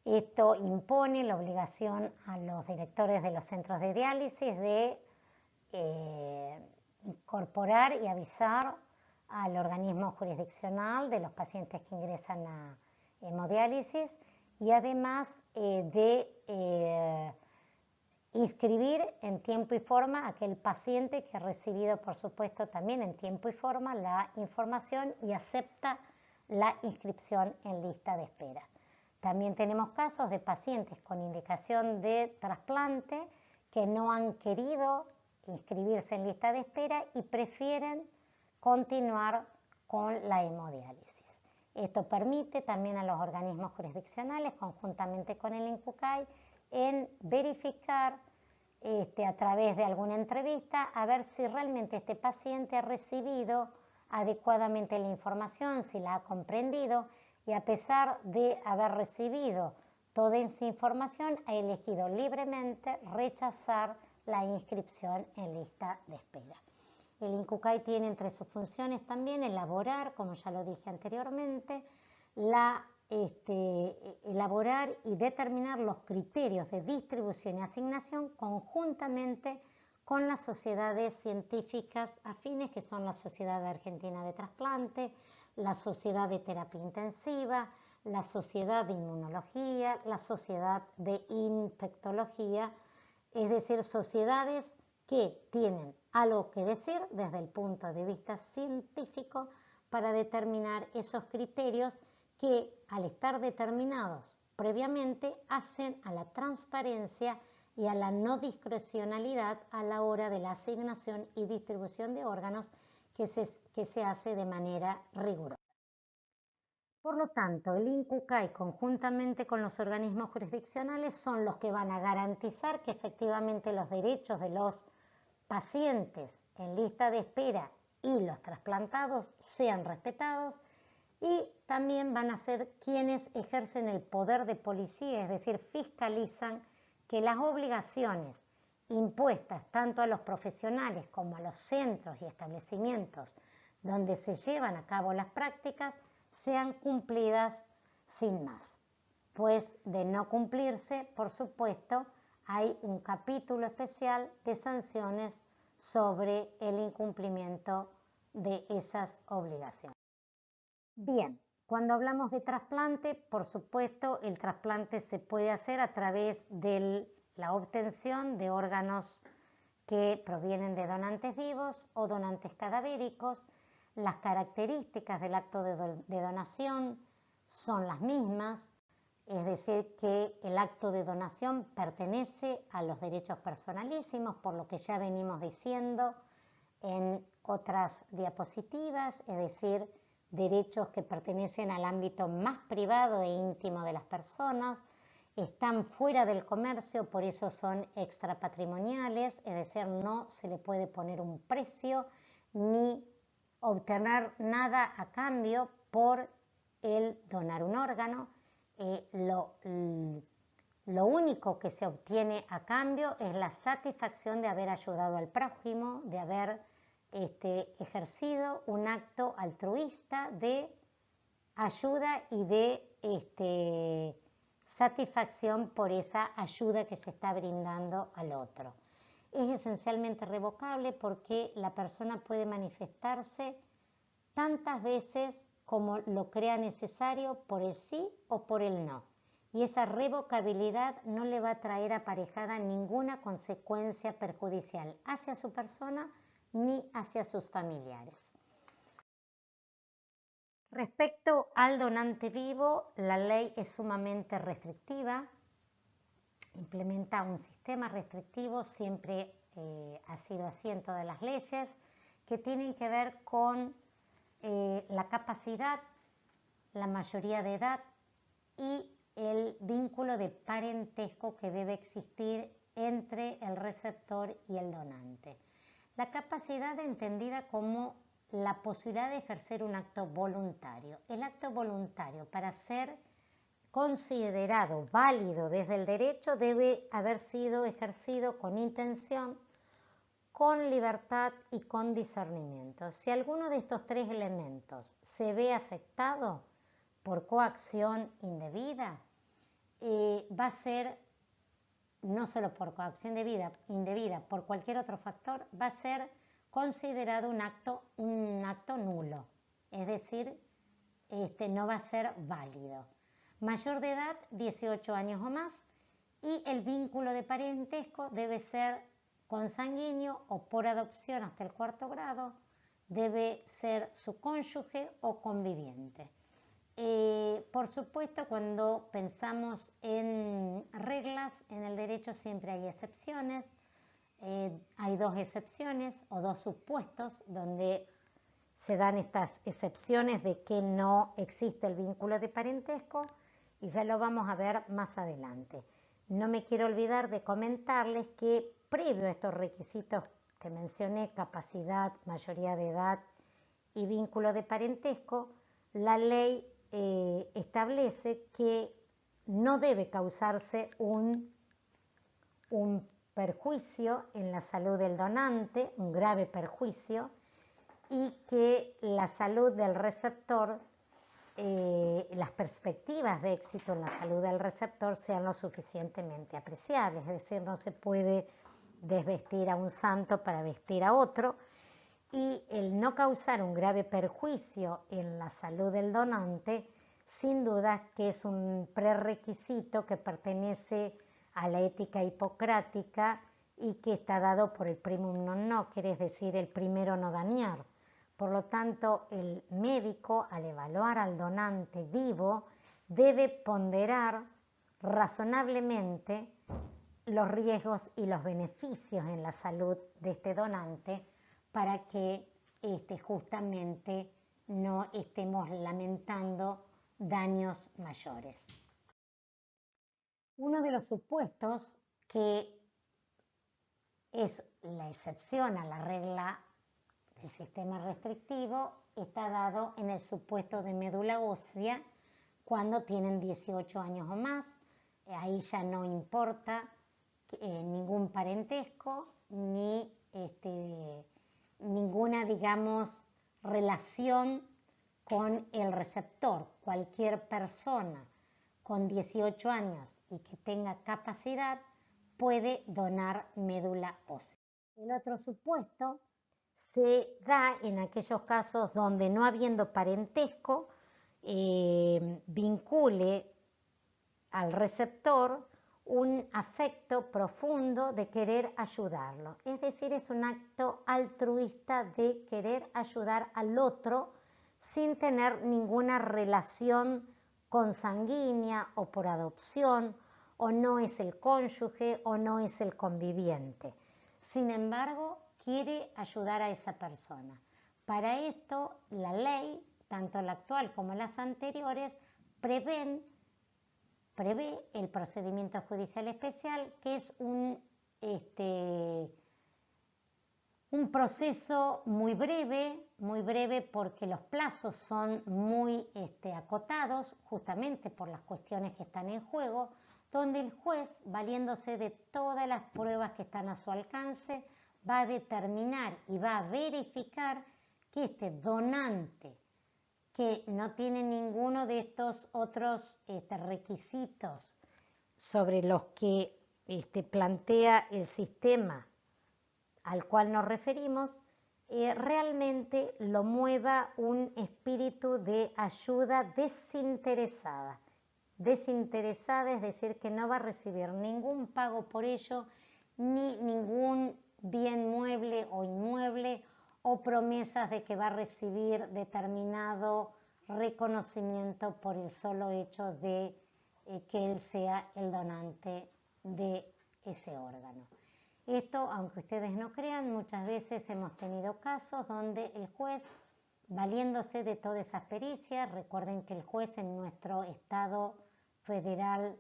Esto impone la obligación a los directores de los centros de diálisis de incorporar y avisar al organismo jurisdiccional de los pacientes que ingresan a hemodiálisis y además de inscribir en tiempo y forma a aquel paciente que ha recibido, por supuesto, también en tiempo y forma la información y acepta la inscripción en lista de espera. También tenemos casos de pacientes con indicación de trasplante que no han querido inscribirse en lista de espera y prefieren continuar con la hemodiálisis. Esto permite también a los organismos jurisdiccionales, conjuntamente con el INCUCAI, en verificar a través de alguna entrevista a ver si realmente este paciente ha recibido adecuadamente la información, si la ha comprendido y a pesar de haber recibido toda esa información ha elegido libremente rechazar la inscripción en lista de espera. El INCUCAI tiene entre sus funciones también elaborar, como ya lo dije anteriormente, elaborar y determinar los criterios de distribución y asignación conjuntamente con las sociedades científicas afines, que son la Sociedad Argentina de Trasplante, la Sociedad de Terapia Intensiva, la Sociedad de Inmunología, la Sociedad de Infectología, es decir, sociedades que tienen algo que decir desde el punto de vista científico para determinar esos criterios que, al estar determinados previamente, hacen a la transparencia y a la no discrecionalidad a la hora de la asignación y distribución de órganos que se hace de manera rigurosa. Por lo tanto, el INCUCAI, conjuntamente con los organismos jurisdiccionales, son los que van a garantizar que efectivamente los derechos de los pacientes en lista de espera y los trasplantados sean respetados y también van a ser quienes ejercen el poder de policía, es decir, fiscalizan que las obligaciones impuestas tanto a los profesionales como a los centros y establecimientos donde se llevan a cabo las prácticas sean cumplidas sin más. Pues de no cumplirse, por supuesto, hay un capítulo especial de sanciones sobre el incumplimiento de esas obligaciones. Bien, cuando hablamos de trasplante, por supuesto, el trasplante se puede hacer a través de la obtención de órganos que provienen de donantes vivos o donantes cadavéricos. Las características del acto de donación son las mismas, es decir, que el acto de donación pertenece a los derechos personalísimos, por lo que ya venimos diciendo en otras diapositivas, es decir, derechos que pertenecen al ámbito más privado e íntimo de las personas, están fuera del comercio, por eso son extrapatrimoniales, es decir, no se le puede poner un precio ni obtener nada a cambio por el donar un órgano. Lo único que se obtiene a cambio es la satisfacción de haber ayudado al prójimo, de haber ejercido un acto altruista de ayuda y de satisfacción por esa ayuda que se está brindando al otro. Es esencialmente revocable porque la persona puede manifestarse tantas veces como lo crea necesario por el sí o por el no. Y esa revocabilidad no le va a traer aparejada ninguna consecuencia perjudicial hacia su persona ni hacia sus familiares. Respecto al donante vivo, la ley es sumamente restrictiva, implementa un sistema restrictivo, siempre ha sido así en todas las leyes, que tienen que ver con la capacidad, la mayoría de edad y el vínculo de parentesco que debe existir entre el receptor y el donante. La capacidad entendida como la posibilidad de ejercer un acto voluntario. El acto voluntario, para ser considerado válido desde el derecho, debe haber sido ejercido con intención, con libertad y con discernimiento. Si alguno de estos tres elementos se ve afectado por coacción indebida, va a ser, no solo por coacción indebida, por cualquier otro factor, va a ser considerado un acto nulo, es decir, no va a ser válido. Mayor de edad, 18 años o más, y el vínculo de parentesco debe ser consanguíneo o por adopción hasta el 4º grado, debe ser su cónyuge o conviviente. Por supuesto, cuando pensamos en reglas, en el derecho siempre hay excepciones. Hay dos excepciones o dos supuestos donde se dan estas excepciones de que no existe el vínculo de parentesco y ya lo vamos a ver más adelante. No me quiero olvidar de comentarles que previo a estos requisitos que mencioné, capacidad, mayoría de edad y vínculo de parentesco, la ley establece que no debe causarse un perjuicio en la salud del donante, un grave perjuicio, y que la salud del receptor, las perspectivas de éxito en la salud del receptor sean lo suficientemente apreciables. Es decir, no se puede desvestir a un santo para vestir a otro, y el no causar un grave perjuicio en la salud del donante, sin duda que es un prerequisito que pertenece a la ética hipocrática y que está dado por el primum non nocere, es decir, el primero no dañar. Por lo tanto, el médico, al evaluar al donante vivo, debe ponderar razonablemente los riesgos y los beneficios en la salud de este donante para que justamente no estemos lamentando daños mayores. Uno de los supuestos que es la excepción a la regla del sistema restrictivo está dado en el supuesto de médula ósea cuando tienen 18 años o más. Ahí ya no importa ningún parentesco ni ninguna, digamos, relación con el receptor. Cualquier persona con 18 años y que tenga capacidad puede donar médula ósea. El otro supuesto se da en aquellos casos donde, no habiendo parentesco, vincule al receptor un afecto profundo de querer ayudarlo. Es decir, es un acto altruista de querer ayudar al otro sin tener ninguna relación consanguínea o por adopción, o no es el cónyuge o no es el conviviente. Sin embargo, quiere ayudar a esa persona. Para esto, la ley, tanto la actual como las anteriores, prevé el procedimiento judicial especial, que es un proceso muy breve porque los plazos son muy acotados, justamente por las cuestiones que están en juego, donde el juez, valiéndose de todas las pruebas que están a su alcance, va a determinar y va a verificar que este donante, que no tiene ninguno de estos otros requisitos sobre los que plantea el sistema al cual nos referimos, realmente lo mueva un espíritu de ayuda desinteresada. Desinteresada es decir que no va a recibir ningún pago por ello, ni ningún bien mueble o inmueble o promesas de que va a recibir determinado reconocimiento por el solo hecho de que él sea el donante de ese órgano. Esto, aunque ustedes no crean, muchas veces hemos tenido casos donde el juez, valiéndose de todas esas pericias, recuerden que el juez en nuestro Estado federal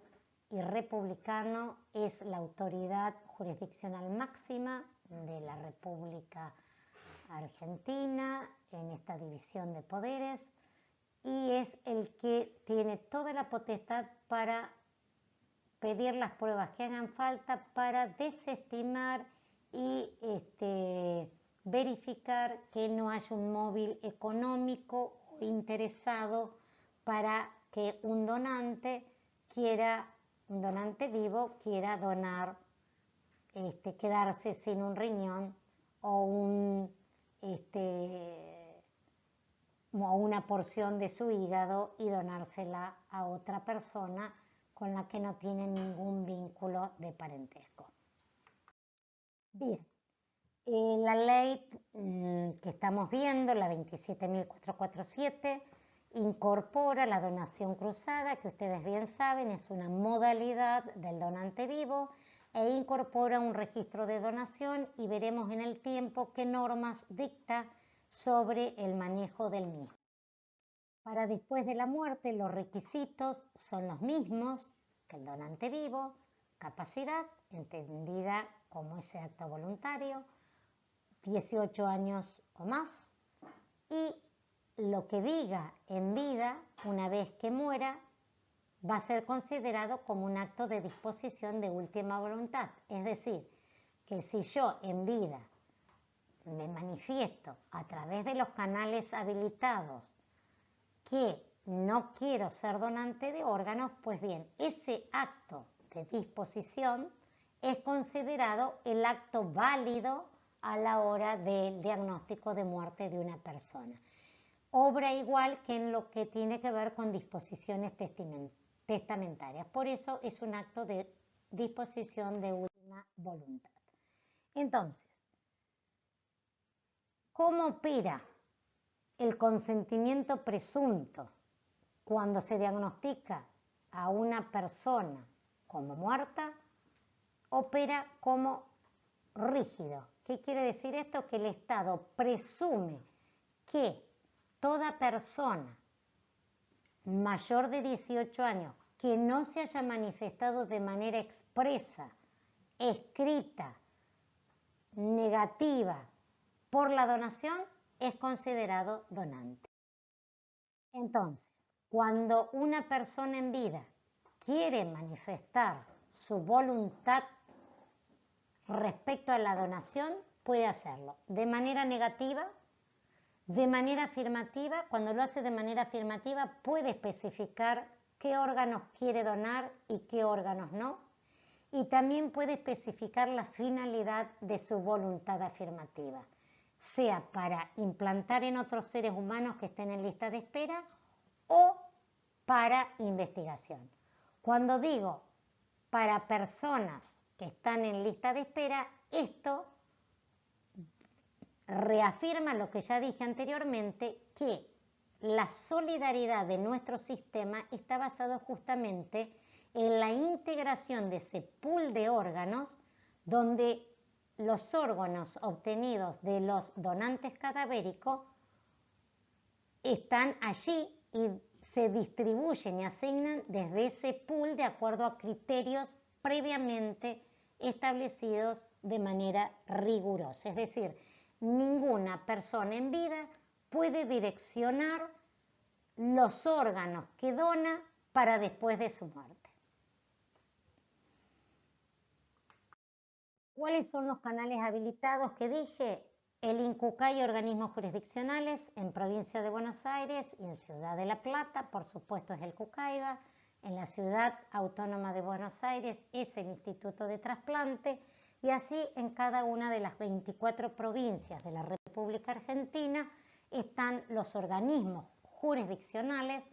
y republicano es la autoridad jurisdiccional máxima de la República Argentina en esta división de poderes y es el que tiene toda la potestad para pedir las pruebas que hagan falta para desestimar y verificar que no haya un móvil económico o interesado para que un donante vivo quiera donar, quedarse sin un riñón o una porción de su hígado y donársela a otra persona con la que no tiene ningún vínculo de parentesco. Bien, la ley que estamos viendo, la 27.447, incorpora la donación cruzada, que ustedes bien saben es una modalidad del donante vivo, e incorpora un registro de donación y veremos en el tiempo qué normas dicta sobre el manejo del mismo. Para después de la muerte, los requisitos son los mismos que el donante vivo: capacidad, entendida como ese acto voluntario, 18 años o más, y lo que diga en vida, una vez que muera, va a ser considerado como un acto de disposición de última voluntad. Es decir, que si yo en vida me manifiesto a través de los canales habilitados que no quiero ser donante de órganos, pues bien, ese acto de disposición es considerado el acto válido a la hora del diagnóstico de muerte de una persona. Obra igual que en lo que tiene que ver con disposiciones testamentarias. Por eso es un acto de disposición de última voluntad. Entonces, ¿cómo opera el consentimiento presunto cuando se diagnostica a una persona como muerta? Opera como rígido. ¿Qué quiere decir esto? Que el Estado presume que toda persona mayor de 18 años que no se haya manifestado de manera expresa, escrita, negativa por la donación es considerado donante. Entonces, cuando una persona en vida quiere manifestar su voluntad respecto a la donación, puede hacerlo de manera negativa, de manera afirmativa. Cuando lo hace de manera afirmativa, puede especificar qué órganos quiere donar y qué órganos no. Y también puede especificar la finalidad de su voluntad afirmativa, sea para implantar en otros seres humanos que estén en lista de espera o para investigación. Cuando digo para personas que están en lista de espera, esto reafirma lo que ya dije anteriormente, que la solidaridad de nuestro sistema está basado justamente en la integración de ese pool de órganos donde los órganos obtenidos de los donantes cadavéricos están allí y se distribuyen y asignan desde ese pool de acuerdo a criterios previamente establecidos de manera rigurosa. Es decir, ninguna persona en vida puede direccionar los órganos que dona para después de su muerte. ¿Cuáles son los canales habilitados que dije? El INCUCAI y organismos jurisdiccionales en provincia de Buenos Aires y en Ciudad de La Plata, por supuesto es el CUCAIBA, En la Ciudad Autónoma de Buenos Aires es el Instituto de Trasplante y así en cada una de las 24 provincias de la República Argentina están los organismos jurisdiccionales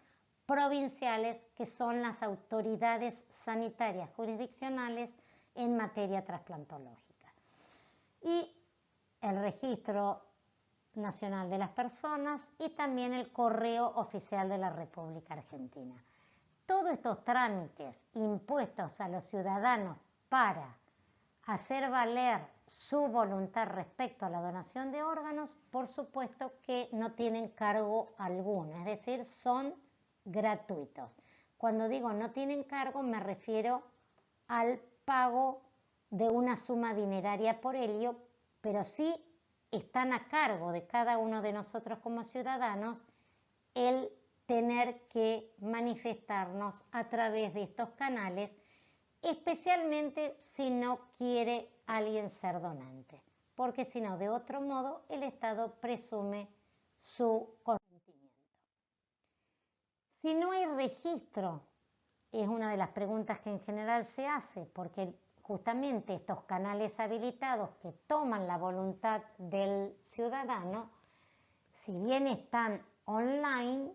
provinciales, que son las autoridades sanitarias jurisdiccionales en materia trasplantológica. Y el Registro Nacional de las Personas y también el Correo Oficial de la República Argentina. Todos estos trámites impuestos a los ciudadanos para hacer valer su voluntad respecto a la donación de órganos, por supuesto que no tienen cargo alguno, es decir, son gratuitos. Cuando digo no tienen cargo, me refiero al pago de una suma dineraria por ello, pero sí están a cargo de cada uno de nosotros como ciudadanos el tener que manifestarnos a través de estos canales, especialmente si no quiere alguien ser donante, porque si no, de otro modo, el Estado presume su consentimiento. Si no hay registro, es una de las preguntas que en general se hace, porque justamente estos canales habilitados que toman la voluntad del ciudadano, si bien están online,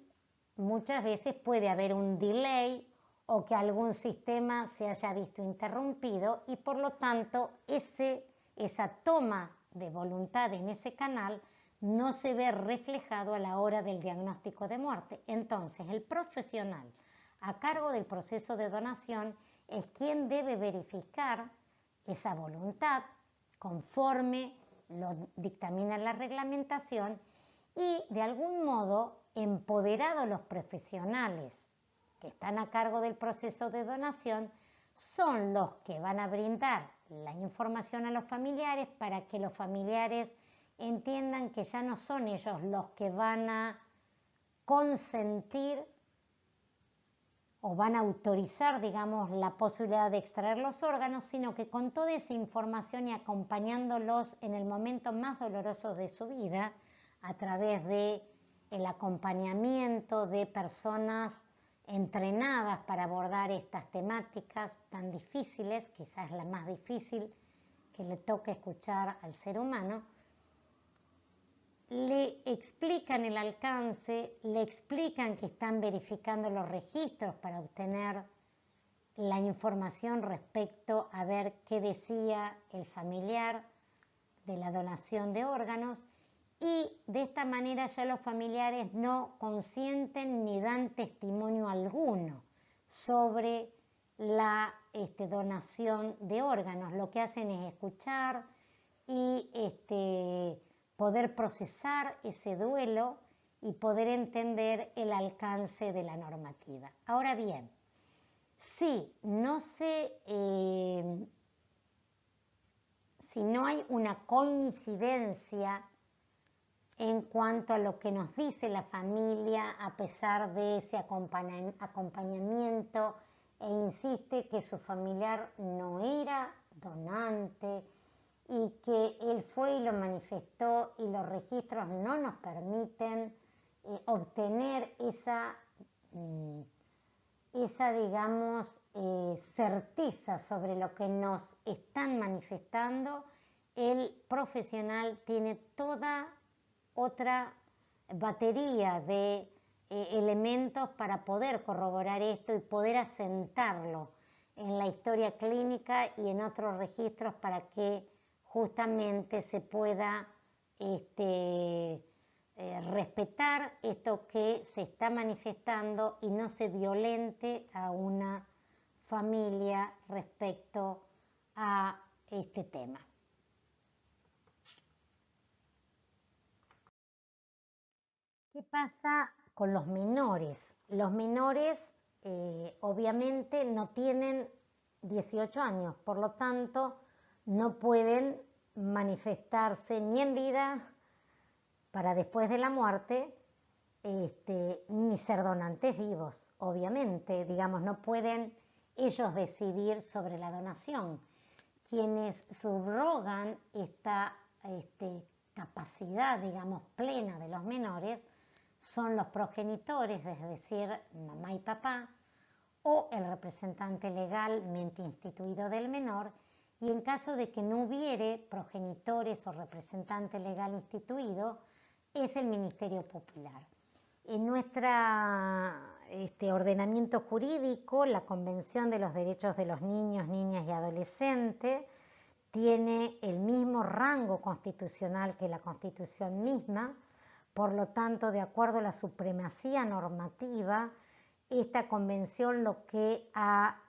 muchas veces puede haber un delay o que algún sistema se haya visto interrumpido y por lo tanto esa toma de voluntad en ese canal no se ve reflejado a la hora del diagnóstico de muerte. Entonces, el profesional a cargo del proceso de donación es quien debe verificar esa voluntad conforme lo dictamina la reglamentación y de algún modo empoderados los profesionales que están a cargo del proceso de donación son los que van a brindar la información a los familiares para que los familiares entiendan que ya no son ellos los que van a consentir o van a autorizar, digamos, la posibilidad de extraer los órganos, sino que con toda esa información y acompañándolos en el momento más doloroso de su vida, a través de el acompañamiento de personas entrenadas para abordar estas temáticas tan difíciles, quizás la más difícil que le toca escuchar al ser humano, le explican el alcance, le explican que están verificando los registros para obtener la información respecto a ver qué decía el familiar de la donación de órganos y de esta manera ya los familiares no consienten ni dan testimonio alguno sobre la donación de órganos. Lo que hacen es escuchar y poder procesar ese duelo y poder entender el alcance de la normativa. Ahora bien, si no hay una coincidencia en cuanto a lo que nos dice la familia, a pesar de ese acompañamiento, e insiste que su familiar no era donante y que él fue y lo manifestó y los registros no nos permiten obtener esa digamos, certeza sobre lo que nos están manifestando, el profesional tiene toda otra batería de elementos para poder corroborar esto y poder asentarlo en la historia clínica y en otros registros para que justamente se pueda respetar esto que se está manifestando y no se violente a una familia respecto a este tema. ¿Qué pasa con los menores? Los menores obviamente no tienen 18 años, por lo tanto no pueden manifestarse ni en vida para después de la muerte, ni ser donantes vivos, obviamente, digamos, no pueden ellos decidir sobre la donación. Quienes subrogan esta capacidad, digamos, plena de los menores son los progenitores, es decir, mamá y papá, o el representante legalmente instituido del menor, y en caso de que no hubiere progenitores o representante legal instituido, es el Ministerio Popular. En nuestro ordenamiento jurídico, la Convención de los Derechos de los Niños, Niñas y Adolescentes tiene el mismo rango constitucional que la Constitución misma. Por lo tanto, de acuerdo a la supremacía normativa, esta convención lo que ha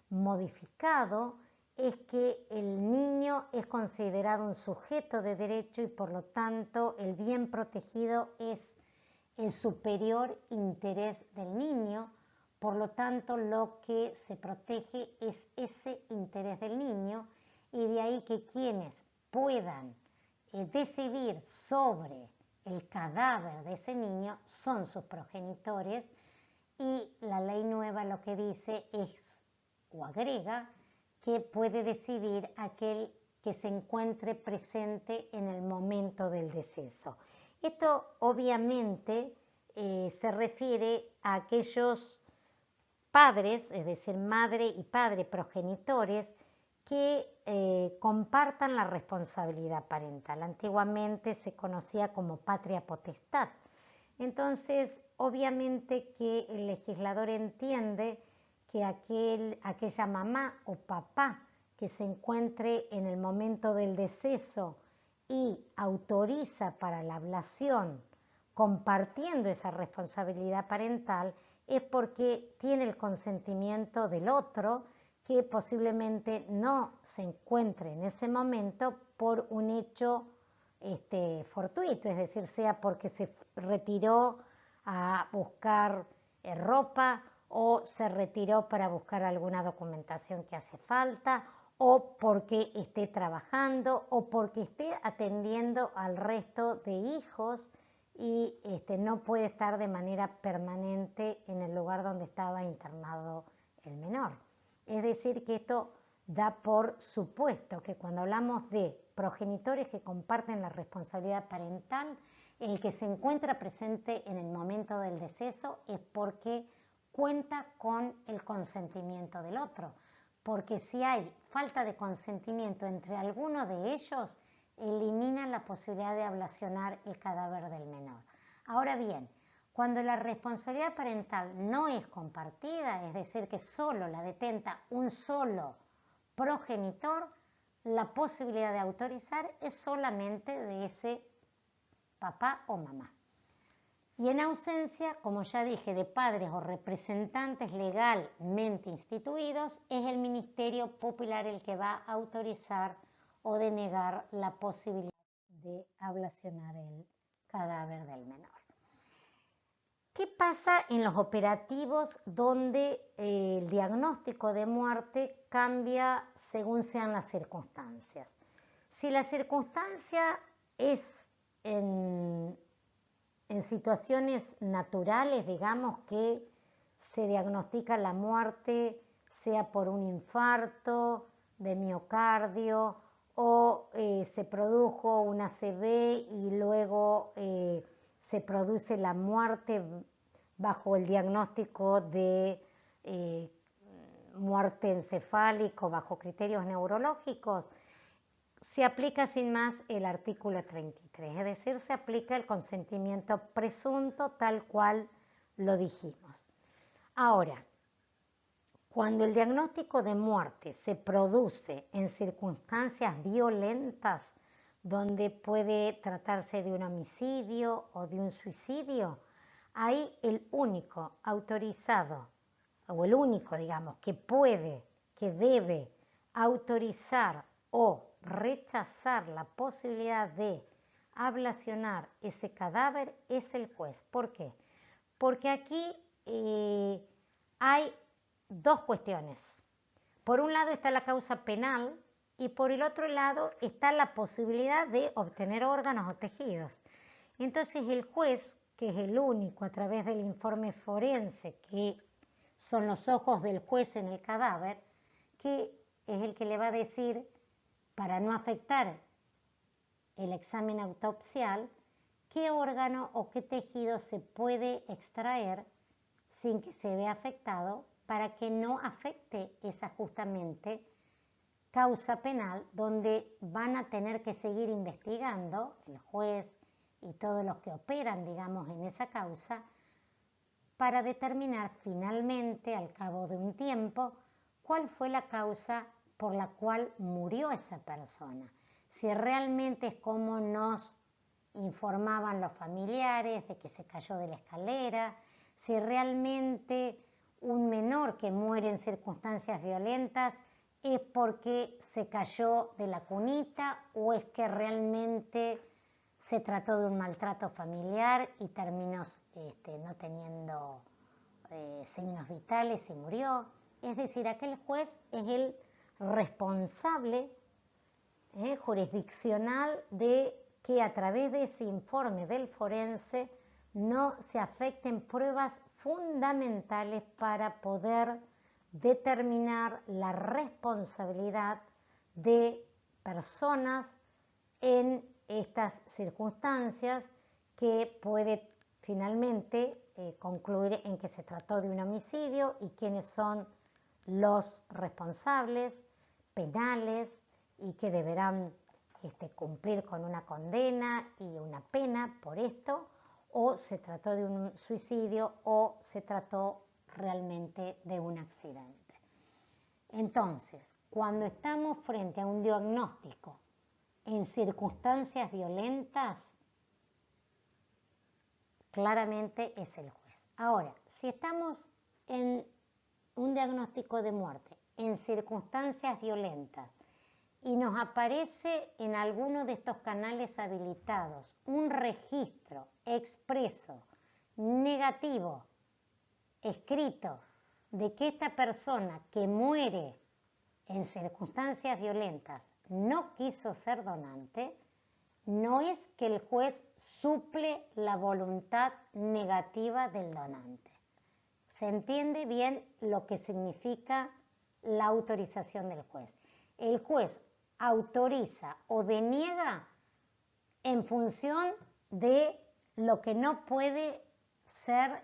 modificado es que el niño es considerado un sujeto de derecho y por lo tanto el bien protegido es el superior interés del niño. Por lo tanto, lo que se protege es ese interés del niño, y de ahí que quienes puedan decidir sobre el cadáver de ese niño son sus progenitores, y la ley nueva lo que dice es, o agrega, que puede decidir aquel que se encuentre presente en el momento del deceso. Esto obviamente se refiere a aquellos padres, es decir, madre y padre progenitores, que compartan la responsabilidad parental. Antiguamente se conocía como patria potestad. Entonces, obviamente que el legislador entiende que aquella mamá o papá que se encuentre en el momento del deceso y autoriza para la ablación compartiendo esa responsabilidad parental, es porque tiene el consentimiento del otro, que posiblemente no se encuentre en ese momento por un hecho fortuito, es decir, sea porque se retiró a buscar ropa, o se retiró para buscar alguna documentación que hace falta, o porque esté trabajando, o porque esté atendiendo al resto de hijos y no puede estar de manera permanente en el lugar donde estaba internado el menor. Es decir, que esto da por supuesto que cuando hablamos de progenitores que comparten la responsabilidad parental, el que se encuentra presente en el momento del deceso es porque cuenta con el consentimiento del otro. Porque si hay falta de consentimiento entre alguno de ellos, elimina la posibilidad de ablacionar el cadáver del menor. Ahora bien, cuando la responsabilidad parental no es compartida, es decir, que solo la detenta un solo progenitor, la posibilidad de autorizar es solamente de ese papá o mamá. Y en ausencia, como ya dije, de padres o representantes legalmente instituidos, es el Ministerio Popular el que va a autorizar o denegar la posibilidad de ablacionar el cadáver del menor. ¿Qué pasa en los operativos donde el diagnóstico de muerte cambia según sean las circunstancias? Si la circunstancia es en situaciones naturales, digamos que se diagnostica la muerte, sea por un infarto de miocardio o se produjo una ACV y luego se produce la muerte bajo el diagnóstico de muerte encefálica bajo criterios neurológicos, se aplica sin más el artículo 33, es decir, se aplica el consentimiento presunto tal cual lo dijimos. Ahora, cuando el diagnóstico de muerte se produce en circunstancias violentas, donde puede tratarse de un homicidio o de un suicidio, ahí el único autorizado, o el único, digamos, que puede, que debe autorizar o rechazar la posibilidad de ablacionar ese cadáver es el juez. ¿Por qué? Porque aquí hay dos cuestiones. Por un lado está la causa penal y por el otro lado está la posibilidad de obtener órganos o tejidos. Entonces el juez, que es el único a través del informe forense, que son los ojos del juez en el cadáver, que es el que le va a decir, para no afectar el examen autopsial, qué órgano o qué tejido se puede extraer sin que se vea afectado para que no afecte esa justamente causa penal donde van a tener que seguir investigando el juez y todos los que operan, digamos, en esa causa para determinar finalmente, al cabo de un tiempo, cuál fue la causa por la cual murió esa persona. Si realmente es como nos informaban los familiares de que se cayó de la escalera, si realmente un menor que muere en circunstancias violentas es porque se cayó de la cunita o es que realmente se trató de un maltrato familiar y terminó no teniendo signos vitales y murió. Es decir, aquel juez es el responsable jurisdiccional de que a través de ese informe del forense no se afecten pruebas fundamentales para poder determinar la responsabilidad de personas en estas circunstancias que puede finalmente concluir en que se trató de un homicidio y quiénes son los responsables penales y que deberán cumplir con una condena y una pena por esto, o se trató de un suicidio o se trató realmente de un accidente. Entonces, cuando estamos frente a un diagnóstico en circunstancias violentas, claramente es el juez. Ahora, si estamos en un diagnóstico de muerte en circunstancias violentas y nos aparece en alguno de estos canales habilitados un registro expreso, negativo, escrito, de que esta persona que muere en circunstancias violentas no quiso ser donante, no es que el juez suple la voluntad negativa del donante. ¿Se entiende bien lo que significa la autorización del juez? El juez autoriza o deniega en función de lo que no puede ser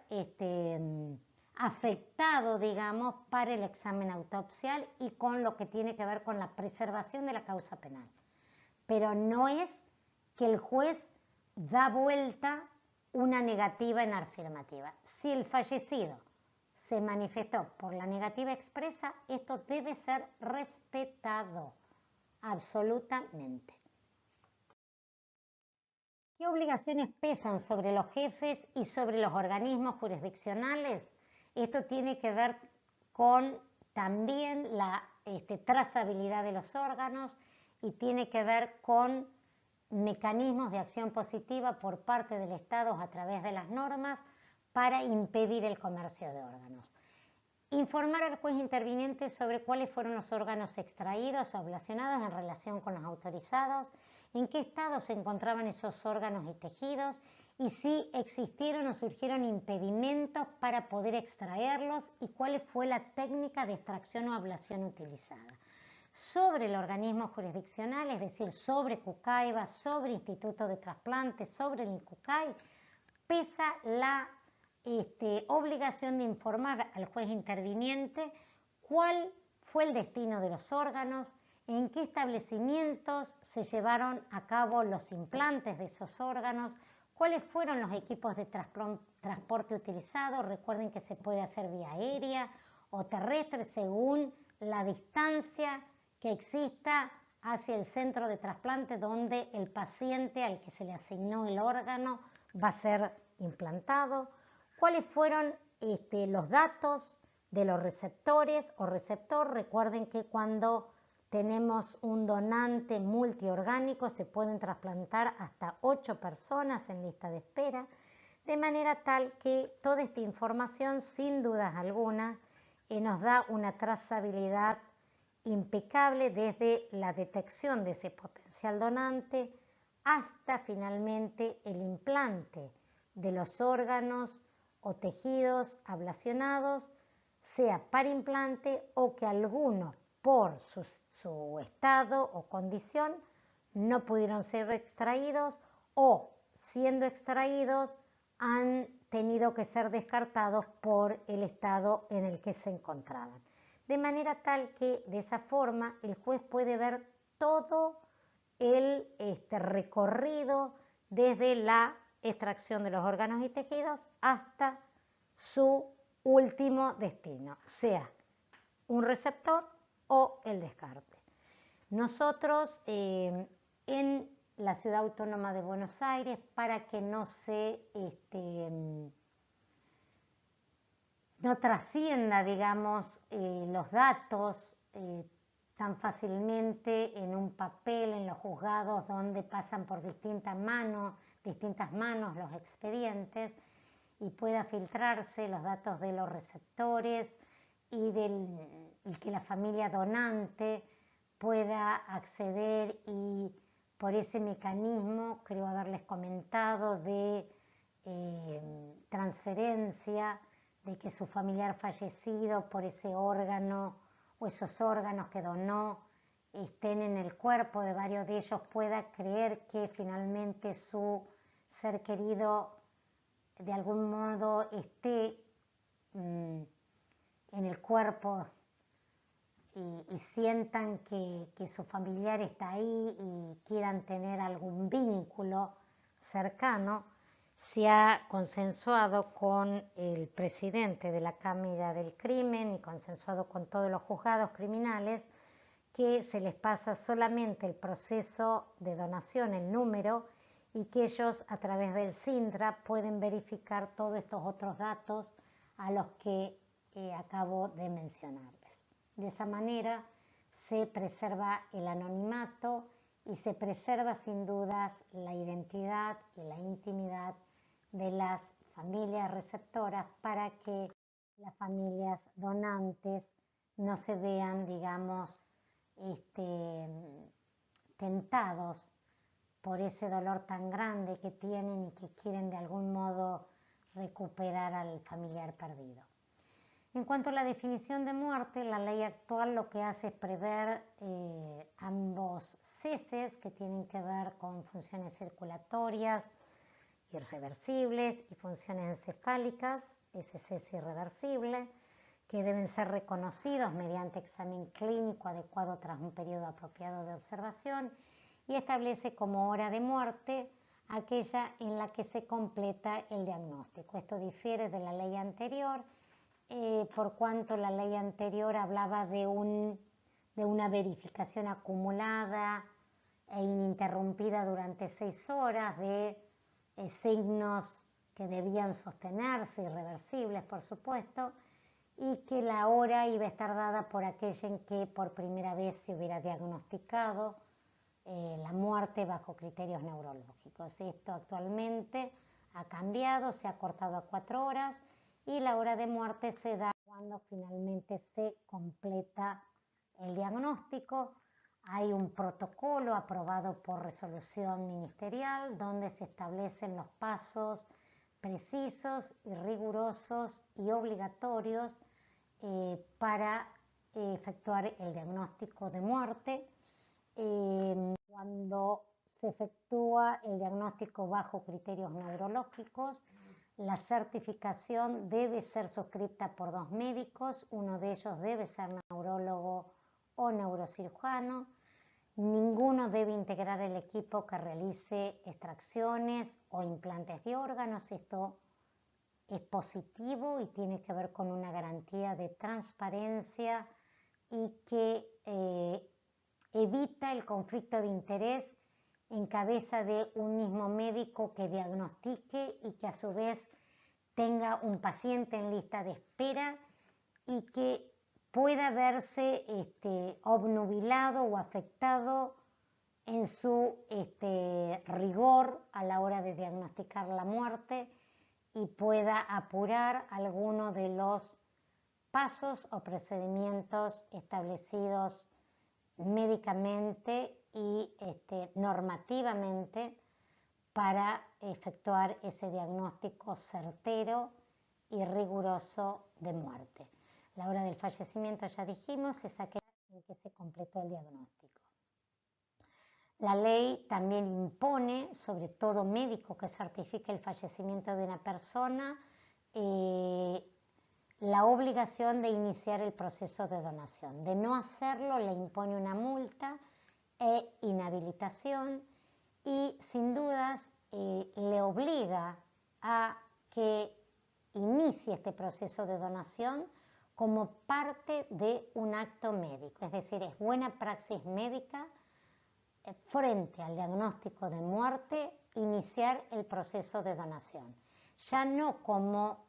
afectado, digamos, para el examen autopsial y con lo que tiene que ver con la preservación de la causa penal. Pero no es que el juez da vuelta una negativa en afirmativa. Si el fallecido se manifestó por la negativa expresa, esto debe ser respetado absolutamente. ¿Qué obligaciones pesan sobre los jefes y sobre los organismos jurisdiccionales? Esto tiene que ver con también la trazabilidad de los órganos y tiene que ver con mecanismos de acción positiva por parte del Estado a través de las normas para impedir el comercio de órganos. Informar al juez interviniente sobre cuáles fueron los órganos extraídos o ablacionados en relación con los autorizados, en qué estado se encontraban esos órganos y tejidos y si existieron o surgieron impedimentos para poder extraerlos y cuál fue la técnica de extracción o ablación utilizada. Sobre el organismo jurisdiccional, es decir, sobre CUCAIVA, sobre Instituto de Trasplantes, sobre el INCUCAI, pesa la obligación de informar al juez interviniente cuál fue el destino de los órganos, en qué establecimientos se llevaron a cabo los implantes de esos órganos, cuáles fueron los equipos de transporte utilizados. Recuerden que se puede hacer vía aérea o terrestre según la distancia que exista hacia el centro de trasplante donde el paciente al que se le asignó el órgano va a ser implantado. ¿Cuáles fueron los datos de los receptores o receptor? Recuerden que cuando tenemos un donante multiorgánico se pueden trasplantar hasta 8 personas en lista de espera, de manera tal que toda esta información, sin dudas alguna, nos da una trazabilidad impecable desde la detección de ese potencial donante hasta finalmente el implante de los órganos o tejidos ablacionados, sea para implante o que algunos por su estado o condición no pudieron ser extraídos o siendo extraídos han tenido que ser descartados por el estado en el que se encontraban. De manera tal que de esa forma el juez puede ver todo el recorrido desde la extracción de los órganos y tejidos hasta su último destino, sea un receptor o el descarte. Nosotros en la Ciudad Autónoma de Buenos Aires, para que no trascienda, digamos, los datos tan fácilmente en un papel en los juzgados donde pasan por distintas manos los expedientes, y pueda filtrarse los datos de los receptores y que la familia donante pueda acceder, y por ese mecanismo, creo haberles comentado, de transferencia, de que su familiar fallecido por ese órgano o esos órganos que donó estén en el cuerpo de varios de ellos, pueda creer que finalmente su ser querido de algún modo esté en el cuerpo, y sientan que su familiar está ahí y quieran tener algún vínculo cercano. Se ha consensuado con el presidente de la Cámara del Crimen y consensuado con todos los juzgados criminales que se les pasa solamente el proceso de donación, el número, y que ellos a través del SINTRA pueden verificar todos estos otros datos a los que acabo de mencionarles. De esa manera se preserva el anonimato y se preserva sin dudas la identidad y la intimidad de las familias receptoras, para que las familias donantes no se vean, digamos, tentados por ese dolor tan grande que tienen y que quieren de algún modo recuperar al familiar perdido. En cuanto a la definición de muerte, la ley actual lo que hace es prever ambos ceses que tienen que ver con funciones circulatorias irreversibles y funciones encefálicas, ese cese irreversible, que deben ser reconocidos mediante examen clínico adecuado tras un periodo apropiado de observación, y establece como hora de muerte aquella en la que se completa el diagnóstico. Esto difiere de la ley anterior, por cuanto la ley anterior hablaba de una verificación acumulada e ininterrumpida durante 6 horas de signos que debían sostenerse, irreversibles por supuesto, y que la hora iba a estar dada por aquella en que por primera vez se hubiera diagnosticado la muerte bajo criterios neurológicos. Esto actualmente ha cambiado, se ha cortado a 4 horas, y la hora de muerte se da cuando finalmente se completa el diagnóstico. Hay un protocolo aprobado por resolución ministerial donde se establecen los pasos precisos y rigurosos y obligatorios para efectuar el diagnóstico de muerte. Cuando se efectúa el diagnóstico bajo criterios neurológicos, la certificación debe ser suscrita por 2 médicos, uno de ellos debe ser neurólogo o neurocirujano. Ninguno debe integrar el equipo que realice extracciones o implantes de órganos. Esto es positivo y tiene que ver con una garantía de transparencia y que evita el conflicto de interés en cabeza de un mismo médico que diagnostique y que a su vez tenga un paciente en lista de espera y que pueda verse obnubilado o afectado en su rigor a la hora de diagnosticar la muerte, y pueda apurar alguno de los pasos o procedimientos establecidos médicamente y normativamente para efectuar ese diagnóstico certero y riguroso de muerte. La hora del fallecimiento, ya dijimos, es aquella en que se completó el diagnóstico. La ley también impone, sobre todo médico que certifique el fallecimiento de una persona, la obligación de iniciar el proceso de donación. De no hacerlo, le impone una multa e inhabilitación y sin dudas le obliga a que inicie este proceso de donación como parte de un acto médico. Es decir, es buena praxis médica frente al diagnóstico de muerte iniciar el proceso de donación. Ya no como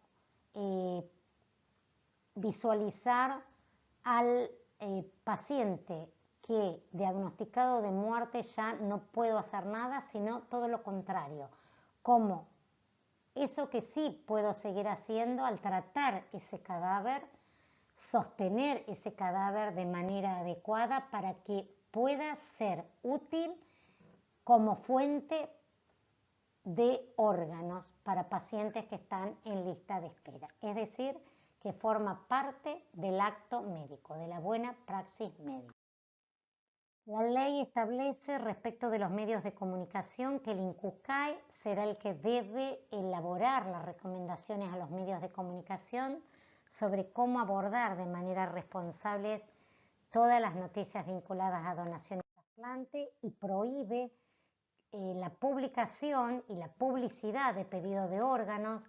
visualizar al paciente que diagnosticado de muerte ya no puedo hacer nada, sino todo lo contrario, como eso que sí puedo seguir haciendo al tratar ese cadáver, sostener ese cadáver de manera adecuada para que pueda ser útil como fuente de órganos para pacientes que están en lista de espera. Es decir, que forma parte del acto médico, de la buena praxis médica. La ley establece respecto de los medios de comunicación que el INCUCAI será el que debe elaborar las recomendaciones a los medios de comunicación sobre cómo abordar de manera responsable todas las noticias vinculadas a donación y trasplante y prohíbe la publicación y la publicidad de pedido de órganos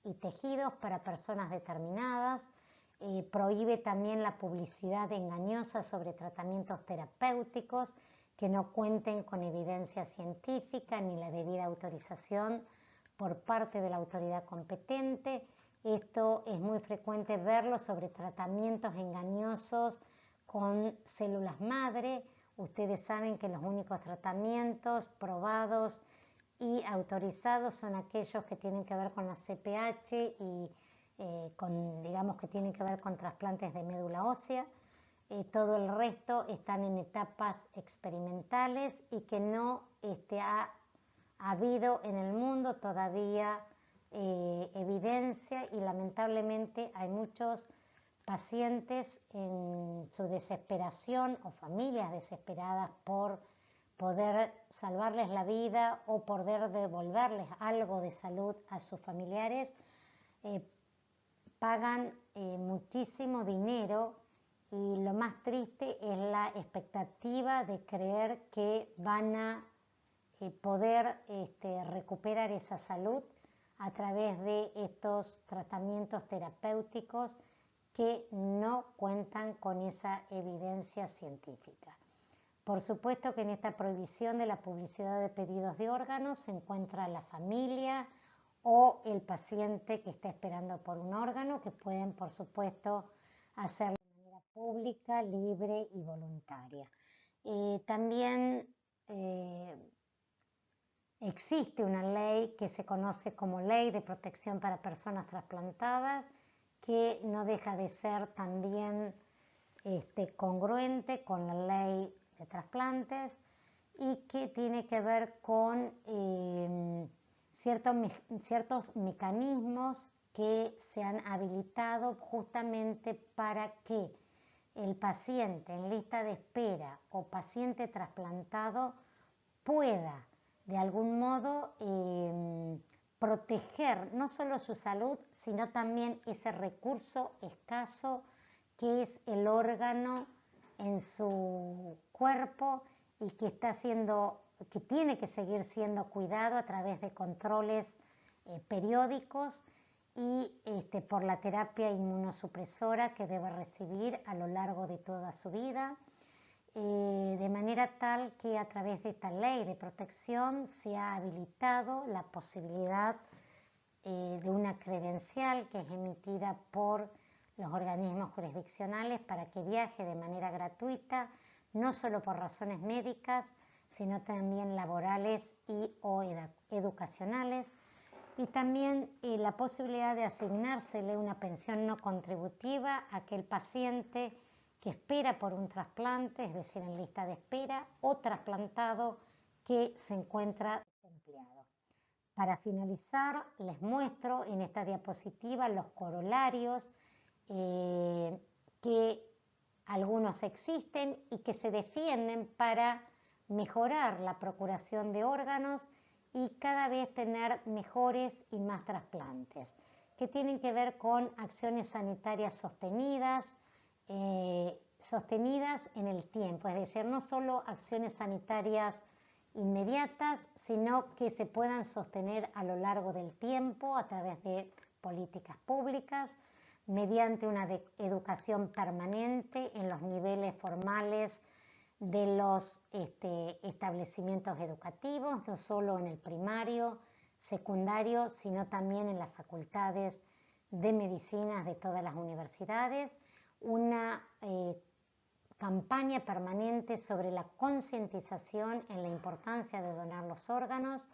y tejidos para personas determinadas. Prohíbe también la publicidad engañosa sobre tratamientos terapéuticos que no cuenten con evidencia científica ni la debida autorización por parte de la autoridad competente. Esto es muy frecuente verlo sobre tratamientos engañosos con células madre. Ustedes saben que los únicos tratamientos probados y autorizados son aquellos que tienen que ver con la CPH y digamos que tienen que ver con trasplantes de médula ósea. Todo el resto están en etapas experimentales y que no ha habido en el mundo todavía evidencia y lamentablemente hay muchos pacientes en su desesperación o familias desesperadas por poder salvarles la vida o poder devolverles algo de salud a sus familiares, pagan muchísimo dinero y lo más triste es la expectativa de creer que van a poder recuperar esa salud a través de estos tratamientos terapéuticos que no cuentan con esa evidencia científica. Por supuesto que en esta prohibición de la publicidad de pedidos de órganos se encuentra la familia o el paciente que está esperando por un órgano, que pueden, por supuesto, hacerlo de manera pública, libre y voluntaria. También existe una ley que se conoce como Ley de Protección para Personas Trasplantadas, que no deja de ser también congruente con la ley de trasplantes y que tiene que ver con ciertos mecanismos que se han habilitado justamente para que el paciente en lista de espera o paciente trasplantado pueda de algún modo proteger no solo su salud, sino también ese recurso escaso que es el órgano en su cuerpo y que tiene que seguir siendo cuidado a través de controles periódicos y por la terapia inmunosupresora que debe recibir a lo largo de toda su vida. De manera tal que a través de esta ley de protección se ha habilitado la posibilidad de una credencial que es emitida por los organismos jurisdiccionales para que viaje de manera gratuita, no solo por razones médicas, sino también laborales o educacionales, y también la posibilidad de asignársele una pensión no contributiva a aquel paciente que espera por un trasplante, es decir, en lista de espera, o trasplantado que se encuentra desempleado. Para finalizar, les muestro en esta diapositiva los corolarios que algunos existen y que se defienden para mejorar la procuración de órganos y cada vez tener mejores y más trasplantes, que tienen que ver con acciones sanitarias sostenidas en el tiempo, es decir, no solo acciones sanitarias inmediatas, sino que se puedan sostener a lo largo del tiempo a través de políticas públicas, mediante una educación permanente en los niveles formales de los establecimientos educativos, no solo en el primario, secundario, sino también en las facultades de medicinas de todas las universidades, una campaña permanente sobre la concientización en la importancia de donar los órganos,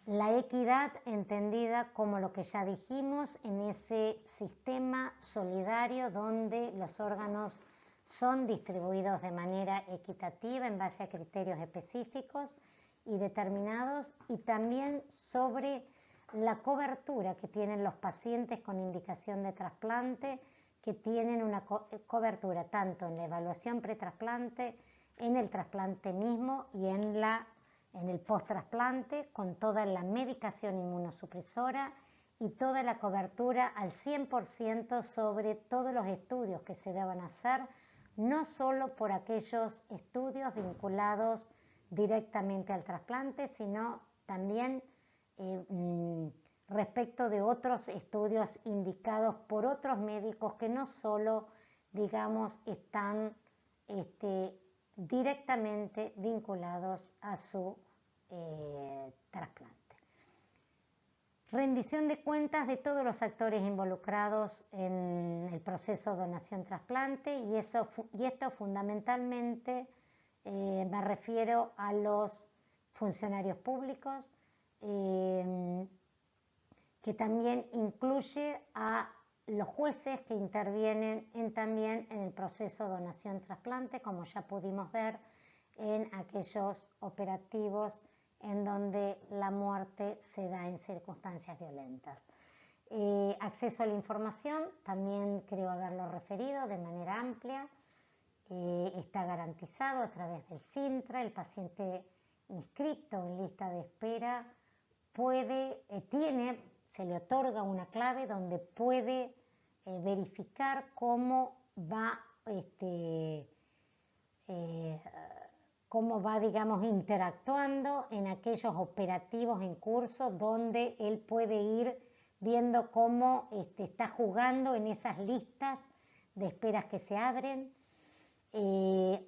la equidad entendida como lo que ya dijimos en ese sistema solidario donde los órganos son distribuidos de manera equitativa en base a criterios específicos y determinados, y también sobre la cobertura que tienen los pacientes con indicación de trasplante, que tienen una cobertura tanto en la evaluación pretrasplante, en el trasplante mismo y en el post-trasplante, con toda la medicación inmunosupresora y toda la cobertura al 100% sobre todos los estudios que se deban hacer, no solo por aquellos estudios vinculados directamente al trasplante, sino también respecto de otros estudios indicados por otros médicos que no solo, digamos, están directamente vinculados a su trasplante. Rendición de cuentas de todos los actores involucrados en el proceso donación-trasplante, y esto fundamentalmente me refiero a los funcionarios públicos, que también incluye a los jueces que intervienen también en el proceso donación-trasplante, como ya pudimos ver en aquellos operativos en donde la muerte se da en circunstancias violentas. Acceso a la información, también creo haberlo referido de manera amplia, está garantizado a través del SINTRA. El paciente inscrito en lista de espera se le otorga una clave donde puede verificar cómo va, digamos, interactuando en aquellos operativos en curso, donde él puede ir viendo cómo está jugando en esas listas de esperas que se abren.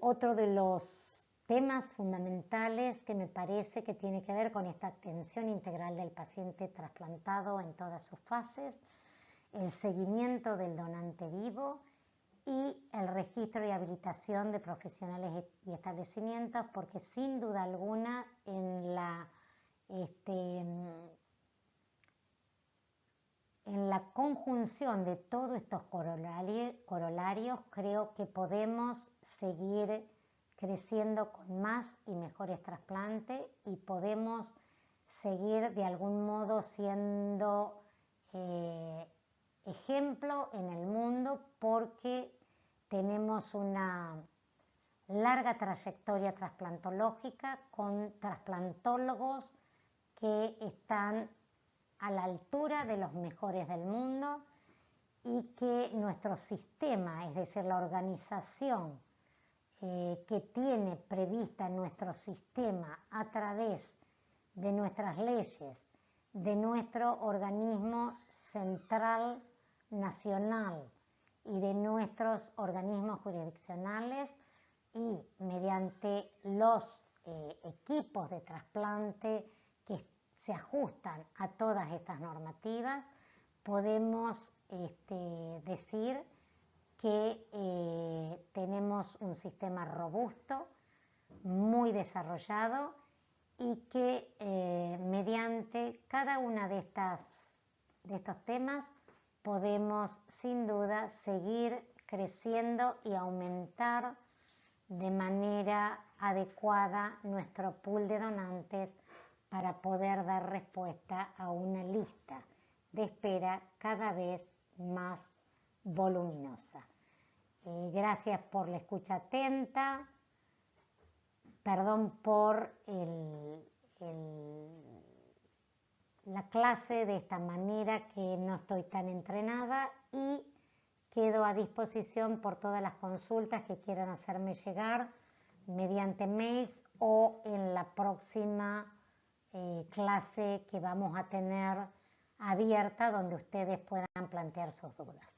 Otro de los temas fundamentales que me parece que tiene que ver con esta atención integral del paciente trasplantado en todas sus fases, el seguimiento del donante vivo y el registro y habilitación de profesionales y establecimientos, porque sin duda alguna en la conjunción de todos estos corolarios creo que podemos seguir creciendo con más y mejores trasplantes, y podemos seguir de algún modo siendo ejemplo en el mundo, porque tenemos una larga trayectoria trasplantológica con trasplantólogos que están a la altura de los mejores del mundo, y que nuestro sistema, es decir, la organización que tiene prevista nuestro sistema a través de nuestras leyes, de nuestro organismo central nacional y de nuestros organismos jurisdiccionales, y mediante los equipos de trasplante que se ajustan a todas estas normativas, podemos decir que tenemos un sistema robusto, muy desarrollado, y que mediante cada una de estos temas podemos sin duda seguir creciendo y aumentar de manera adecuada nuestro pool de donantes para poder dar respuesta a una lista de espera cada vez más voluminosa. Gracias por la escucha atenta. perdón por la clase de esta manera que no estoy tan entrenada y quedo a disposición por todas las consultas que quieran hacerme llegar mediante mails o en la próxima clase que vamos a tener abierta donde ustedes puedan plantear sus dudas.